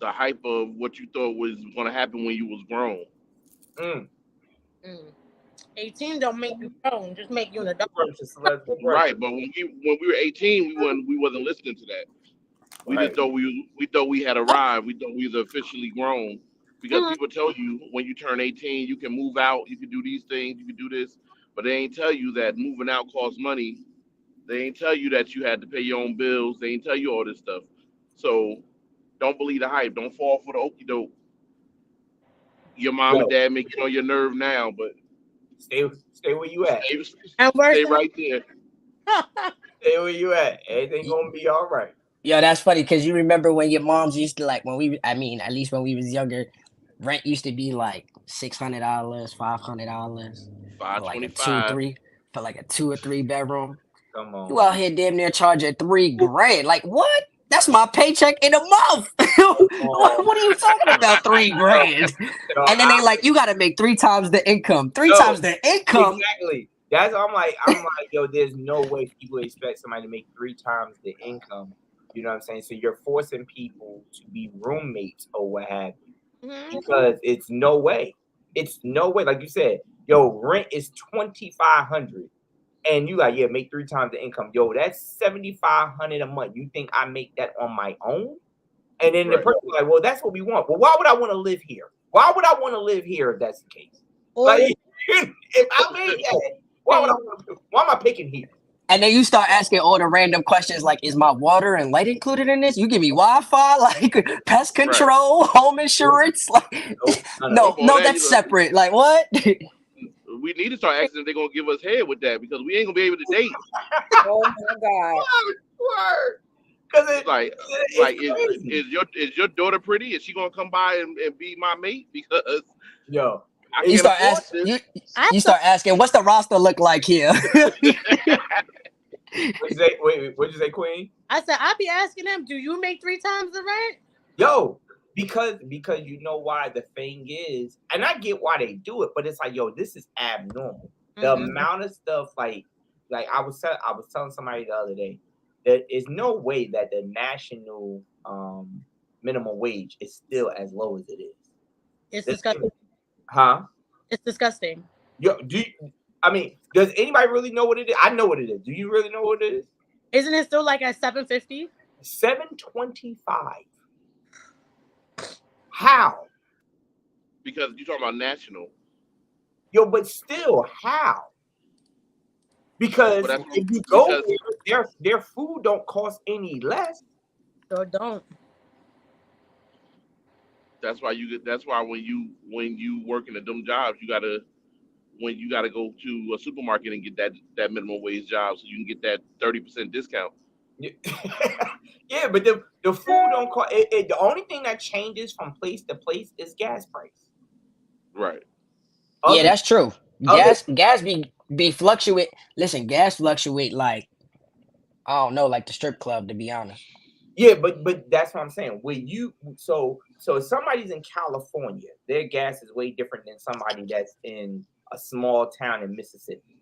The hype of what you thought was going to happen when you was grown. 18 don't make you grown, just make you an adult. Right, but when we were 18, we wasn't listening to that. We just thought we thought we had arrived. We thought we was officially grown because people tell you when you turn 18, you can move out, you can do these things, you can do this, but they ain't tell you that moving out costs money. They ain't tell you that you had to pay your own bills. They ain't tell you all this stuff. So don't believe the hype. Don't fall for the okie doke. Your mom and dad may get on your nerve now, but stay where you at. Stay right there. Stay where you at. Everything gonna be all right. Yo, that's funny because you remember when your moms used to at least when we was younger, rent used to be like $600, $500, for like a 2 or 3 bedroom. Come on. You out here damn near charging $3,000. Like what? That's my paycheck in a month. What are you talking about? $3,000. And then they like, you got to make 3 times the income. 3 times the income. Exactly. That's I'm like, yo, there's no way people expect somebody to make 3 times the income. You know what I'm saying? So you're forcing people to be roommates or what have you. Because it's no way. It's no way. Like you said, yo, rent is $2,500. And you like, make 3 times the income. Yo, that's $7,500 a month. You think I make that on my own? And then the person like, well, that's what we want. Well, why would I want to live here? Why would I want to live here if that's the case? Like, if I made that, why am I picking here? And then you start asking all the random questions like, is my water and light included in this? You give me Wi-Fi, like pest control, home insurance? Like, no, that's separate. Like what? We need to start asking if they're gonna give us head with that because we ain't gonna be able to date. Oh my God! Word. Because is your daughter pretty? Is she gonna come by and be my mate? Because you start asking, what's the roster look like here? What'd you say, Queen? I said I'd be asking them, do you make 3 times the rent? Yo. Because you know why the thing is, and I get why they do it, but it's like, yo, this is abnormal. The amount of stuff, like I was telling somebody the other day, there is no way that the national minimum wage is still as low as it is. It's disgusting. Huh? It's disgusting. Yo, does anybody really know what it is? I know what it is. Do you really know what it is? Isn't it still like at $7.50? $7.25. How? Because you're talking about national. Yo, but still, how? Because if you go there, their food don't cost any less. Sure don't. That's why when you working at them jobs, you gotta go to a supermarket and get that minimum wage job so you can get that 30% discount. Yeah, but the food don't cost. The only thing that changes from place to place is gas price. Right. Yeah, that's true. Gas be fluctuate. Listen, gas fluctuate like I don't know, like the strip club, to be honest. Yeah, but that's what I'm saying. When you so if somebody's in California, their gas is way different than somebody that's in a small town in Mississippi.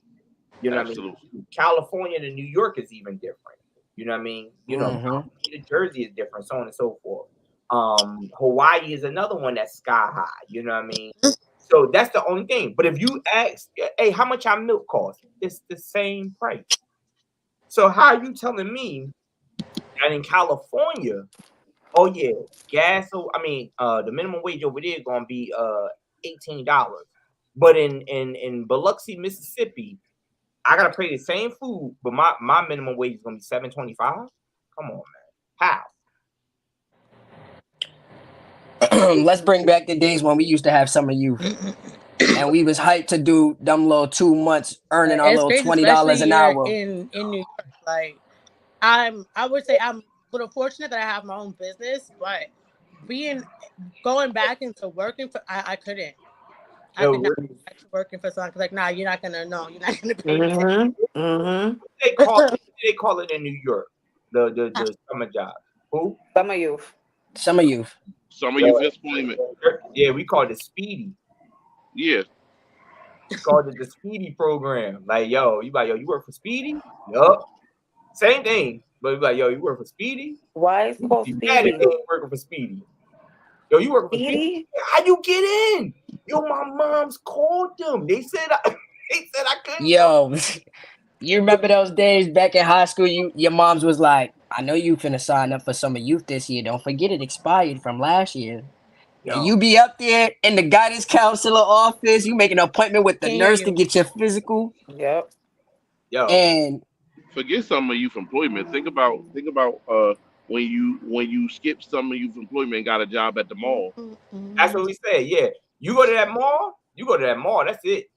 You know what I mean? California to New York is even different. You know what I mean? You know, New Jersey is different, so on and so forth. Hawaii is another one that's sky high. You know what I mean? So that's the only thing. But if you ask, hey, how much our milk costs? It's the same price. So how are you telling me that in California, oh yeah, gas? So I mean, the minimum wage over there is gonna be $18, but in Biloxi, Mississippi, I gotta pay the same food, but my minimum wage is gonna be $7.25. Come on, man. How? Let's bring back the days when we used to have summer youth, and we was hyped to do them little 2 months earning our little $20 an hour in New York. Like I would say I'm little fortunate that I have my own business, but going back into working for, I couldn't. I Yo, could not really, go back to working for someone. Like, nah, you're not gonna pay me. they call it in New York the summer job. Who? Summer youth. Some of you. Some of you employment. Yeah, we call it Speedy. Yeah. We called it the Speedy program. Like, yo, you work for Speedy? Yup. Same thing. But we like, yo, you work for Speedy? Why is it called You mad if Speedy? you ain't working for Speedy. Yo, you working for Speedy? Speedy? How you get in? Yo, my mom's called them. They said I couldn't. Yo, you remember those days back in high school? Your moms was like, I know you finna sign up for summer youth this year. Don't forget it expired from last year. And you be up there in the guidance counselor office. You make an appointment with the nurse to get your physical. Yep. Yo. And forget summer youth employment. Think about when you skip summer youth employment and got a job at the mall. That's what we said. Yeah. You go to that mall, that's it.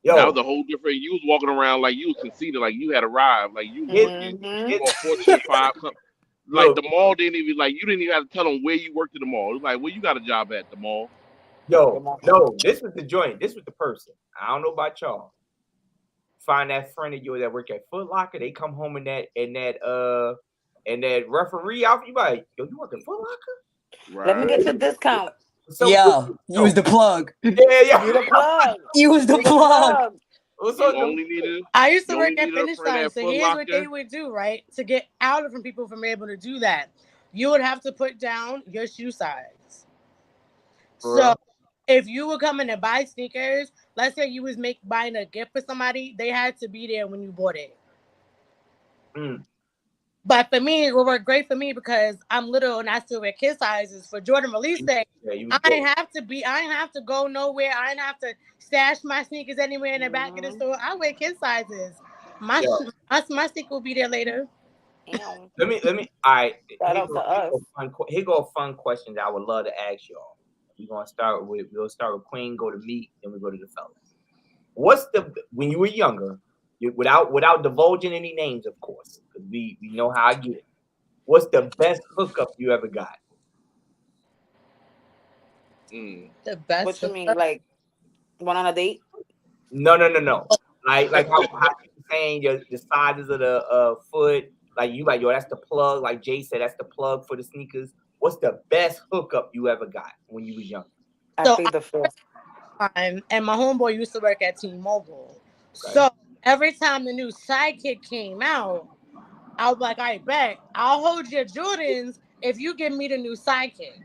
Yo. That was a whole different. You was walking around like you was conceited, like you had arrived, like you was Fortune 5. Like the mall didn't even you didn't even have to tell them where you worked at the mall. It was like, where you got a job at the mall? Yo, no, this was the joint. This was the person. I don't know about y'all. Find that friend of yours that work at Foot Locker. They come home in that referee outfit. You like, yo, you work at Foot Locker? Right. Let me get your discount. So, use the plug. Yeah. You the plug. Use the plug. I used to work at Finish Line, so here's what they would do, right? To get out of people from able to do that, you would have to put down your shoe size. So if you were coming to buy sneakers, let's say you was buying a gift for somebody, they had to be there when you bought it. But for me, it would work great for me because I'm little and I still wear kid sizes. For Jordan Release Day, I ain't have to go nowhere. I ain't have to stash my sneakers anywhere in the back of the store. I wear kid sizes. My sneaker will be there later. Let me. All right. Here go a fun question that I would love to ask y'all. We'll start with Queen, go to me, then we go to the fellas. When you were younger, without divulging any names, of course, because we know how I get it. What's the best hookup you ever got? The best. What you mean, like one on a date? No. Like how you saying the sizes of the foot, like you like, yo, that's the plug. Like Jay said, that's the plug for the sneakers. What's the best hookup you ever got when you was young? I think the first time, and my homeboy used to work at T-Mobile. Okay. So every time the new Sidekick came out, I was like, I bet I'll hold your Jordans if you give me the new Sidekick.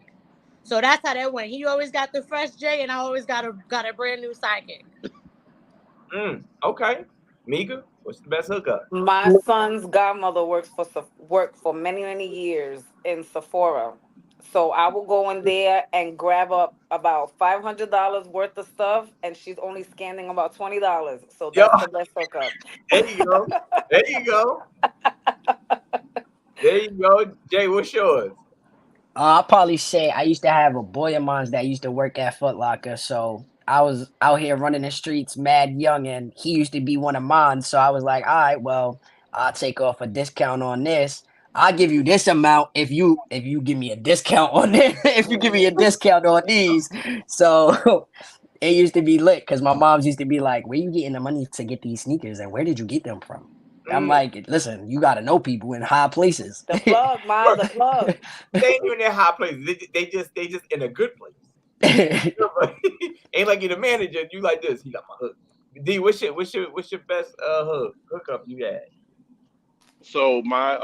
So that's how that went. He always got the fresh J, and I always got a brand new Sidekick. Okay, Mika, what's the best hookup? My son's godmother worked for many years in Sephora. So I will go in there and grab up about $500 worth of stuff, and she's only scanning about $20. So that's the best hookup. There you go. There you go. Jay, what's yours? I'll probably say I used to have a boy of mine that used to work at Foot Locker. So I was out here running the streets mad young, and he used to be one of mine. So I was like, all right, well, I'll take off a discount on this. I'll give you this amount if you give me a discount on this, if you give me a discount on these. So it used to be lit because my moms used to be like, where you getting the money to get these sneakers and where did you get them from? I'm like, listen, you got to know people in high places. The plug, Miles, the plug. They ain't even in high places. They just in a good place. Ain't like you're the manager. You like this. He got my hook. D, what's your best hookup you had? So my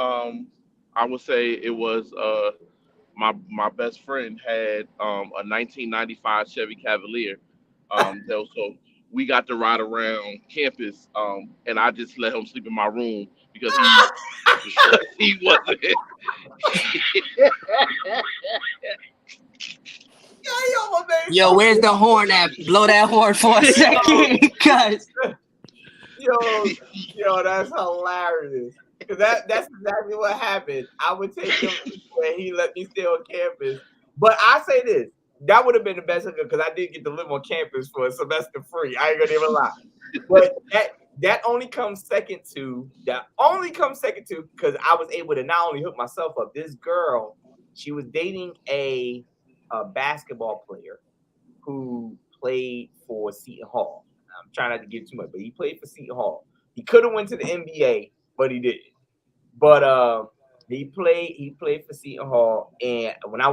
I would say it was my best friend had a 1995 Chevy Cavalier. So we got to ride around campus, and I just let him sleep in my room because he wasn't. Yo, where's the horn at? Blow that horn for a second, cause yo, that's hilarious. Cause that's exactly what happened. I would take him when he let me stay on campus. But I say this, that would have been the best because I did get to live on campus for a semester free. I ain't gonna even lie. But that only comes second to because I was able to not only hook myself up. This girl, she was dating a basketball player who played for Seton Hall. I'm trying not to give too much, but he played for Seton Hall. He could have went to the NBA, but he didn't. But he played for Seton Hall. And when I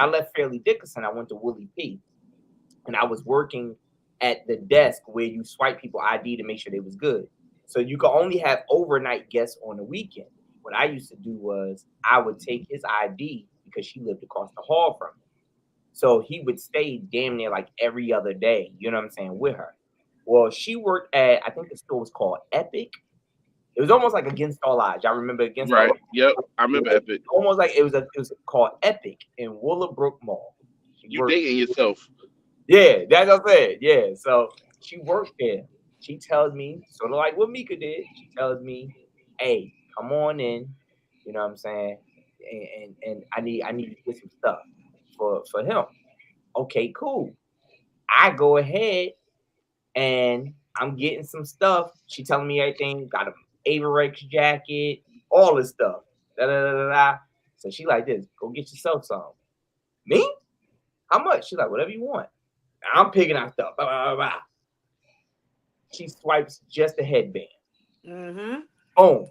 left Fairleigh Dickinson, I went to Willie P. And I was working at the desk where you swipe people ID to make sure they was good. So you could only have overnight guests on the weekend. What I used to do was I would take his ID because she lived across the hall from me. So he would stay damn near like every other day, you know what I'm saying, with her. Well, she worked at, I think the store was called Epic. It was almost like Against All Odds. Y'all remember Against All Odds? Yep, I remember Epic. Almost like it was called Epic in Willowbrook Mall. You dating yourself. Yeah, that's what I said. Yeah, so she worked there. She tells me, sort of like what Mika did. She tells me, "Hey, come on in." You know what I'm saying? And I need to get some stuff for him. Okay, cool. I go ahead and I'm getting some stuff. She telling me everything. Got a Averex jacket, all this stuff. Da, da, da, da, da. So she like this. Go get yourself some. Me? How much? She's like, whatever you want. I'm picking out stuff. Blah, blah, blah, blah. She swipes just a headband. Mm-hmm. Boom.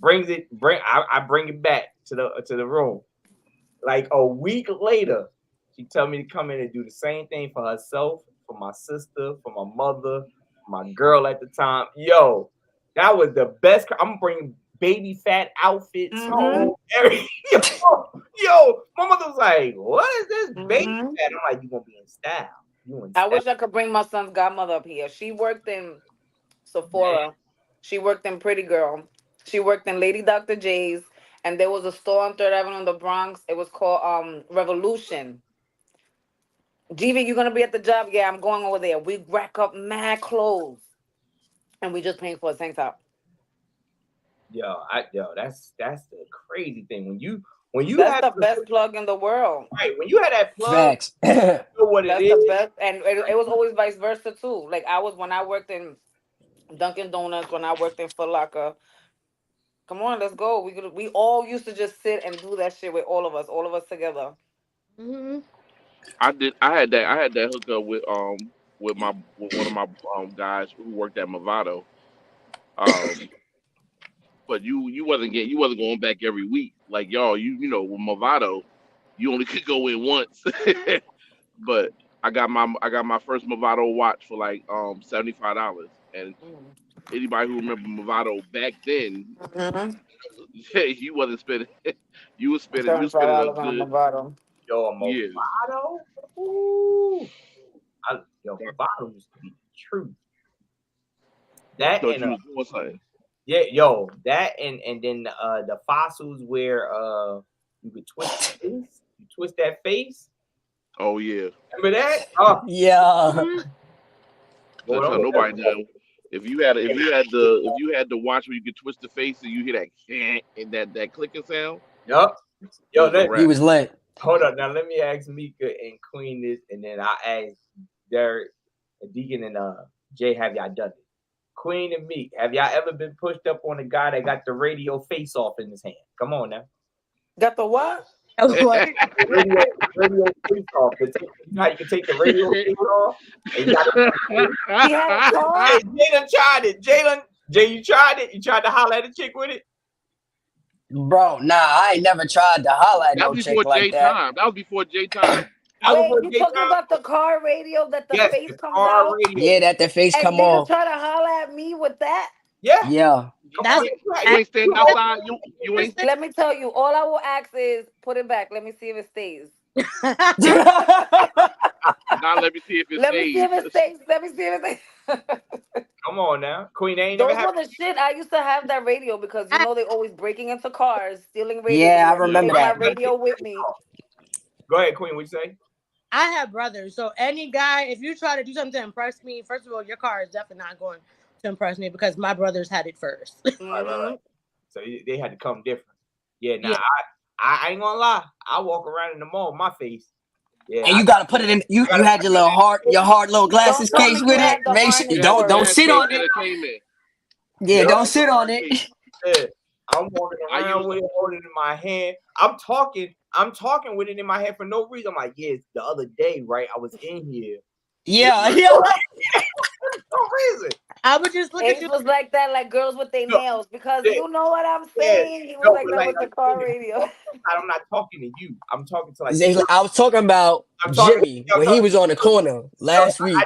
I bring it back to the room. Like a week later, she tell me to come in and do the same thing for herself, for my sister, for my mother, my girl at the time. Yo, that was the best. I'm bringing baby fat outfits home. Yo, my mother was like, "What is this baby fat?" I'm like, "You gonna be in style." I wish I could bring my son's godmother up here. She worked in Sephora. She worked in Pretty Girl. She worked in Lady Dr. J's. And there was a store on 3rd Avenue in the Bronx. It was called Revolution. GV, you going to be at the job? Yeah, I'm going over there. We rack up mad clothes. And we just paying for a tank top. Yo, that's the crazy thing. When you that's the best plug in the world. Right. When you had that plug, facts. You know what that's it is. The best. And it was always vice versa too. Like when I worked in Dunkin' Donuts, when I worked in Foot Locker. Come on, let's go. We all used to just sit and do that shit with all of us together. Mm-hmm. I had that hookup with one of my guys who worked at Movado. But you wasn't going back every week like y'all. You know with Movado, you only could go in once. But I got my first Movado watch for like $75, and anybody who remember Movado back then, you wasn't spending. You was spending a good. Movado. Yo, a Movado. Ooh. Movado used to be the truth. That so and what's that? Yeah, yo, that and then the fossils where you could twist the face. You twist that face. Oh yeah. Remember that? Oh yeah. So nobody knows. If you had the watch where you could twist the face and you hear that and that clicking sound. Yup. Yo, he was lit. Hold up, now let me ask Mika and Queen this, and then I'll ask Derek, Deacon, and Jay. Have y'all done it? Queen and Meek, have y'all ever been pushed up on a guy that got the radio face off in his hand? Come on now. Got the what? radio face off. You know how you can take the radio face off? And you got Jalen tried it. Jay, you tried it? You tried to holler at a chick with it? Bro, nah, I ain't never tried to holler at no chick like that. That was before J time. Wait, you talking about the car radio that the face comes out? Radio. Yeah, that the face come off. And you try to holler at me with that? Yeah. Yeah. You ain't standing outside. You ain't. Let me tell you, all I will ask is put it back. Let me see if it stays. Now let me see if it stays. Let me see if it stays. Let me see if it stays. Come on now. Queen ain't Those were the shit. I used to have that radio because you know they always breaking into cars, stealing radio. Yeah, I remember that. My radio with me. Go ahead, Queen. What you say? I have brothers, so any guy, if you try to do something to impress me, first of all, your car is definitely not going to impress me because my brothers had it first. Right. So they had to come different. Yeah, nah, yeah. I ain't gonna lie. I walk around in the mall with my face. Yeah, and you gotta put it in. You had your hard little glasses case with it. Make sure don't sit on it. Yeah, don't sit on it. Yeah. I'm walking around with it, holding it in my hand. I'm talking with it in my hand for no reason. I'm like, yeah, the other day, right? I was in here. Yeah. No reason. I would just look at you. Was like that, like girls with their nails, because you know what I'm saying. He was like that with the car radio. I'm not talking to you. I'm talking to like. I was talking about Jimmy when he was on the corner last week.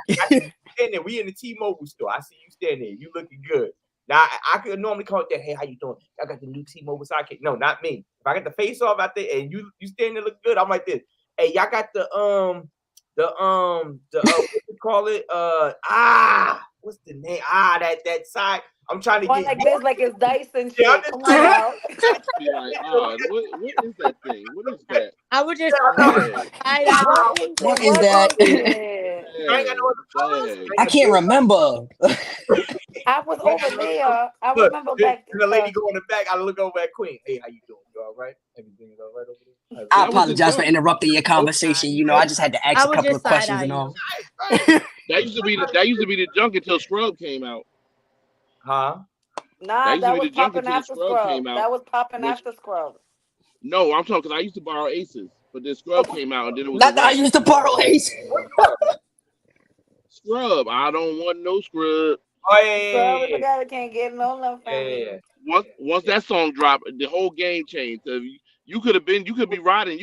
We in the T-Mobile store. I see you standing there. You looking good. Now I could normally call it that. Hey, how you doing? I got the new T-Mobile sidekick. No, not me. If I got the face off out there and you standing there look good, I'm like this. Hey, y'all got the what you call it? What's the name? That side. I'm trying to get like this, like it's Dyson shit. Yeah, come on now. What is that thing? What is that? I would just. What is that? I can't remember. I was over there. I remember back. The lady go in the back. I look over at Queen. Hey, how you doing? You all right? Everything is all right over there? I apologize for interrupting your conversation. You know, I just had to ask a couple of questions and all. That used to be the junk until Scrub came out. Huh? Nah, that was popping after Scrub. That was popping after Scrub. No, I'm talking because I used to borrow Aces, but then Scrub came out and then it was. I used to borrow Aces. Scrub. I don't want no Scrub. Oh yeah. Scrub is the guy that can't get no love from me. Once that song dropped, the whole game changed. You could be riding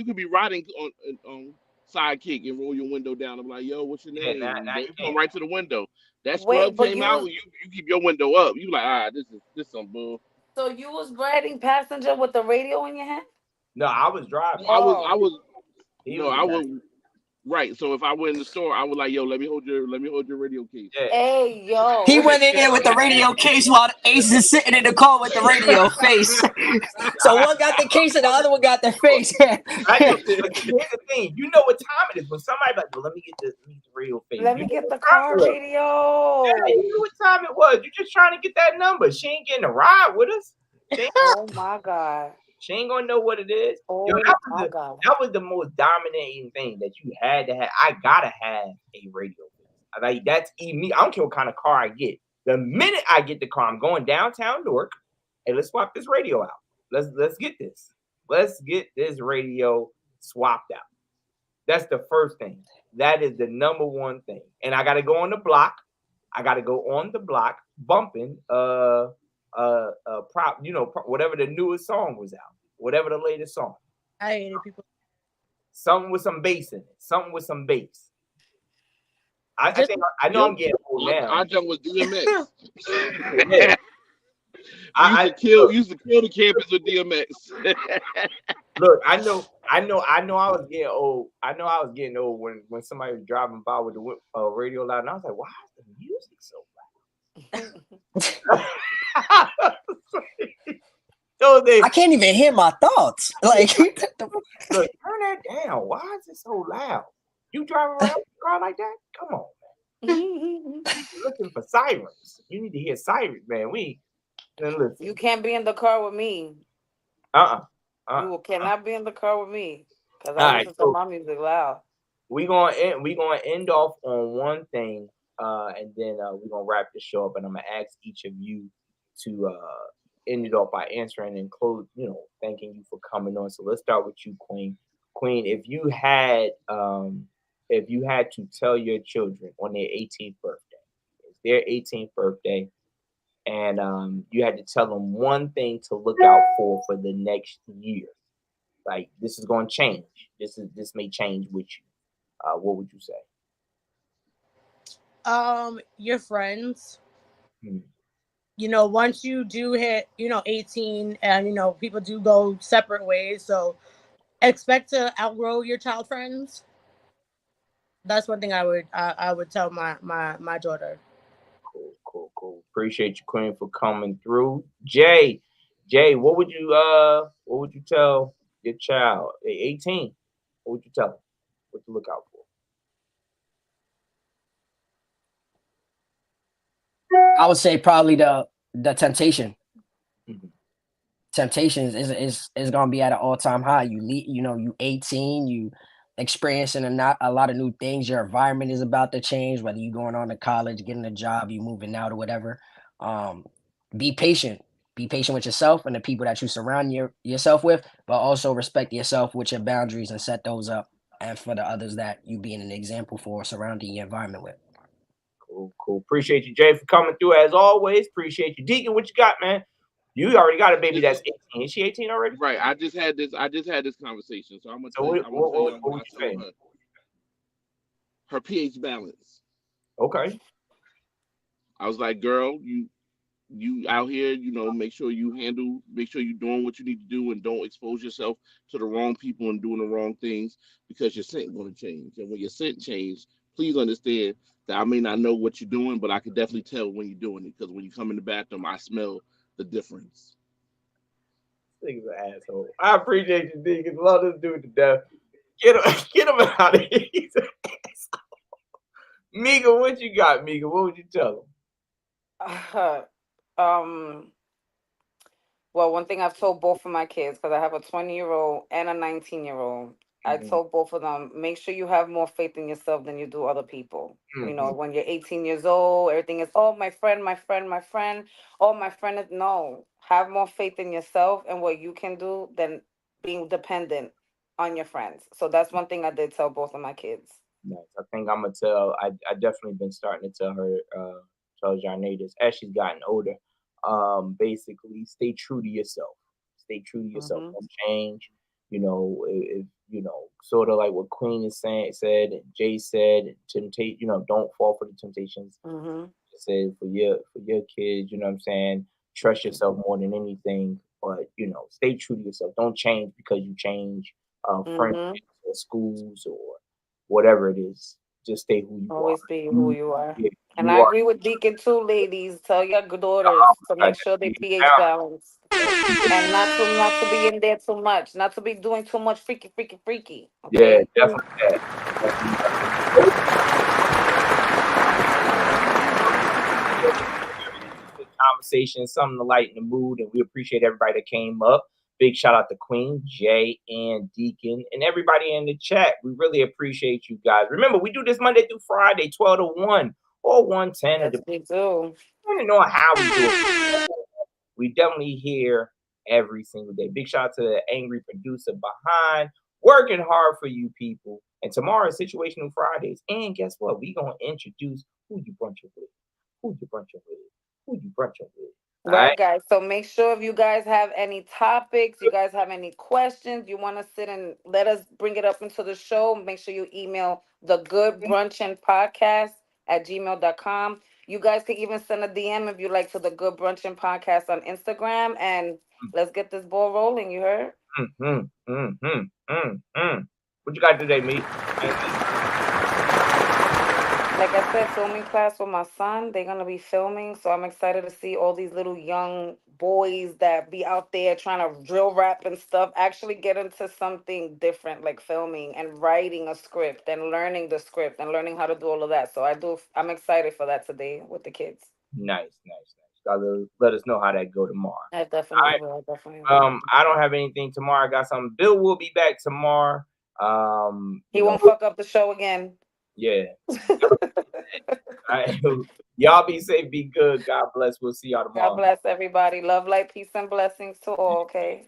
on Sidekick and roll your window down. I'm like, yo, what's your name? You come right to the window. That Scrub came out, you keep your window up. You like, this some bull. So you was riding passenger with the radio in your hand? No, I was driving. I was. Right. So if I went in the store, I was like, yo, let me hold your radio case. Yeah. Hey, yo. He went in there with the radio case while Ace is sitting in the car with the radio face. So one got the case and the other one got the face. Here's the thing. You know what time it is. When somebody like, well, let me get the radio face. Let me get the car radio. Yeah, you knew what time it was. You're just trying to get that number. She ain't getting a ride with us. Oh my God. She ain't gonna know what it is. Oh my God. That was the most dominating thing that you had to have. I gotta have a radio. Like that's me. I don't care what kind of car I get. The minute I get the car, I'm going downtown Newark. Hey, let's swap this radio out. Let's get this. Let's get this radio swapped out. That's the first thing. That is the number one thing. And I gotta go on the block. Bumping whatever the newest song was out, whatever the latest song. I hated people. Something with some bass in it. Something with some bass. I think I know I'm getting old now. I jump with DMX. Used to kill the campus with DMX. Look, I know I was getting old. I know I was getting old when somebody was driving by with the radio loud, and I was like, why is the music so loud? I can't even hear my thoughts. Like, look, turn that down. Why is it so loud? You driving around with a car like that? Come on, man. You're looking for sirens. You need to hear sirens, man. Listen. You can't be in the car with me. You cannot be in the car with me because I listen to my music loud. We're gonna end off on one thing. And then we're gonna wrap the show up, and I'm gonna ask each of you to end it off by answering and close, thanking you for coming on. So let's start with you, Queen. Queen, if you had to tell your children on their 18th birthday, it's their 18th birthday, and you had to tell them one thing to look out for the next year, like this is gonna change. This may change with you. What would you say? Your friends. Once you do hit 18 and people do go separate ways, so expect to outgrow your child friends. That's one thing I would tell my daughter. Cool. Appreciate you, Queen, for coming through. Jay, what would you tell your child at 18? What would you tell them? What to look out for? I would say probably the temptation. Mm-hmm. Temptation is gonna be at an all-time high. You 18, you experiencing a lot of new things. Your environment is about to change, whether you're going on to college, getting a job, you moving out or whatever. be patient. Be patient with yourself and the people that you surround yourself with, but also respect yourself with your boundaries and set those up. And for the others that you being an example for surrounding your environment with. Cool. Appreciate you, Jay, for coming through as always. Appreciate you, Deacon. What you got, man? You already got a baby that's 18. Is she 18 already? Right. I just had this conversation. So I'm gonna tell What you what I you told saying? her. Her pH balance. Okay. I was like, girl, you out here, make sure you're doing what you need to do and don't expose yourself to the wrong people and doing the wrong things because your scent going to change. And when your scent change, please understand that I may not know what you're doing, but I can definitely tell when you're doing it because when you come in the bathroom, I smell the difference. This nigga's an asshole. I appreciate you, Deacon. Love this dude to death. Get him out of here. He's an asshole. Mika, what you got, Mika? What would you tell him? Well, one thing I've told both of my kids, because I have a 20-year-old and a 19-year-old, I told both of them, make sure you have more faith in yourself than you do other people. When you're 18 years old, everything is, oh, my friend. Oh, my friend is, no. Have more faith in yourself and what you can do than being dependent on your friends. So that's one thing I did tell both of my kids. Nice. I think I'm going to tell, I definitely been starting to tell her, tell Jarnay this, as she's gotten older. Basically stay true to yourself. Don't change. If sort of like what Queen is said and Jay said, temptate, don't fall for the temptations. Say for your kids, you know what I'm saying? Trust yourself more than anything, but stay true to yourself. Don't change because you change friendships or schools or whatever it is. Just stay who you Always are. be who you are. Yeah, and you I are. agree with Deacon too, ladies. Tell your daughters to make sure they pH balance. And not to be in there too much. Not to be doing too much freaky. Okay? Yeah, definitely that. Good conversation, something to lighten the mood, and we appreciate everybody that came up. Big shout out to Queen, Jay, and Deacon, and everybody in the chat. We really appreciate you guys. Remember, we do this Monday through Friday, 12 to 1 or 1:10. Yes, we do. Depending on how we do it. We definitely here every single day. Big shout out to the angry producer behind, working hard for you people. And tomorrow is Situational Fridays. And guess what? We're going to introduce who you brunching with. Right, guys. So make sure if you guys have any topics, you guys have any questions, you want to sit and let us bring it up into the show, make sure you email the Good Brunchin Podcast at gmail.com. You guys can even send a DM if you like to the Good Brunchin Podcast on Instagram, and let's get this ball rolling. You heard? What you got today, me? Like I said, filming class with my son. They're going to be filming. So I'm excited to see all these little young boys that be out there trying to drill rap and stuff actually get into something different, like filming and writing a script and learning the script and learning how to do all of that. So I'm excited for that today with the kids. Nice. Gotta let us know how that go tomorrow. I definitely will. I don't have anything tomorrow. I got something. Bill will be back tomorrow. He won't fuck up the show again. Yeah. All right. Y'all be safe, be good. God bless. We'll see y'all tomorrow. God bless everybody. Love, light, peace, and blessings to all, okay?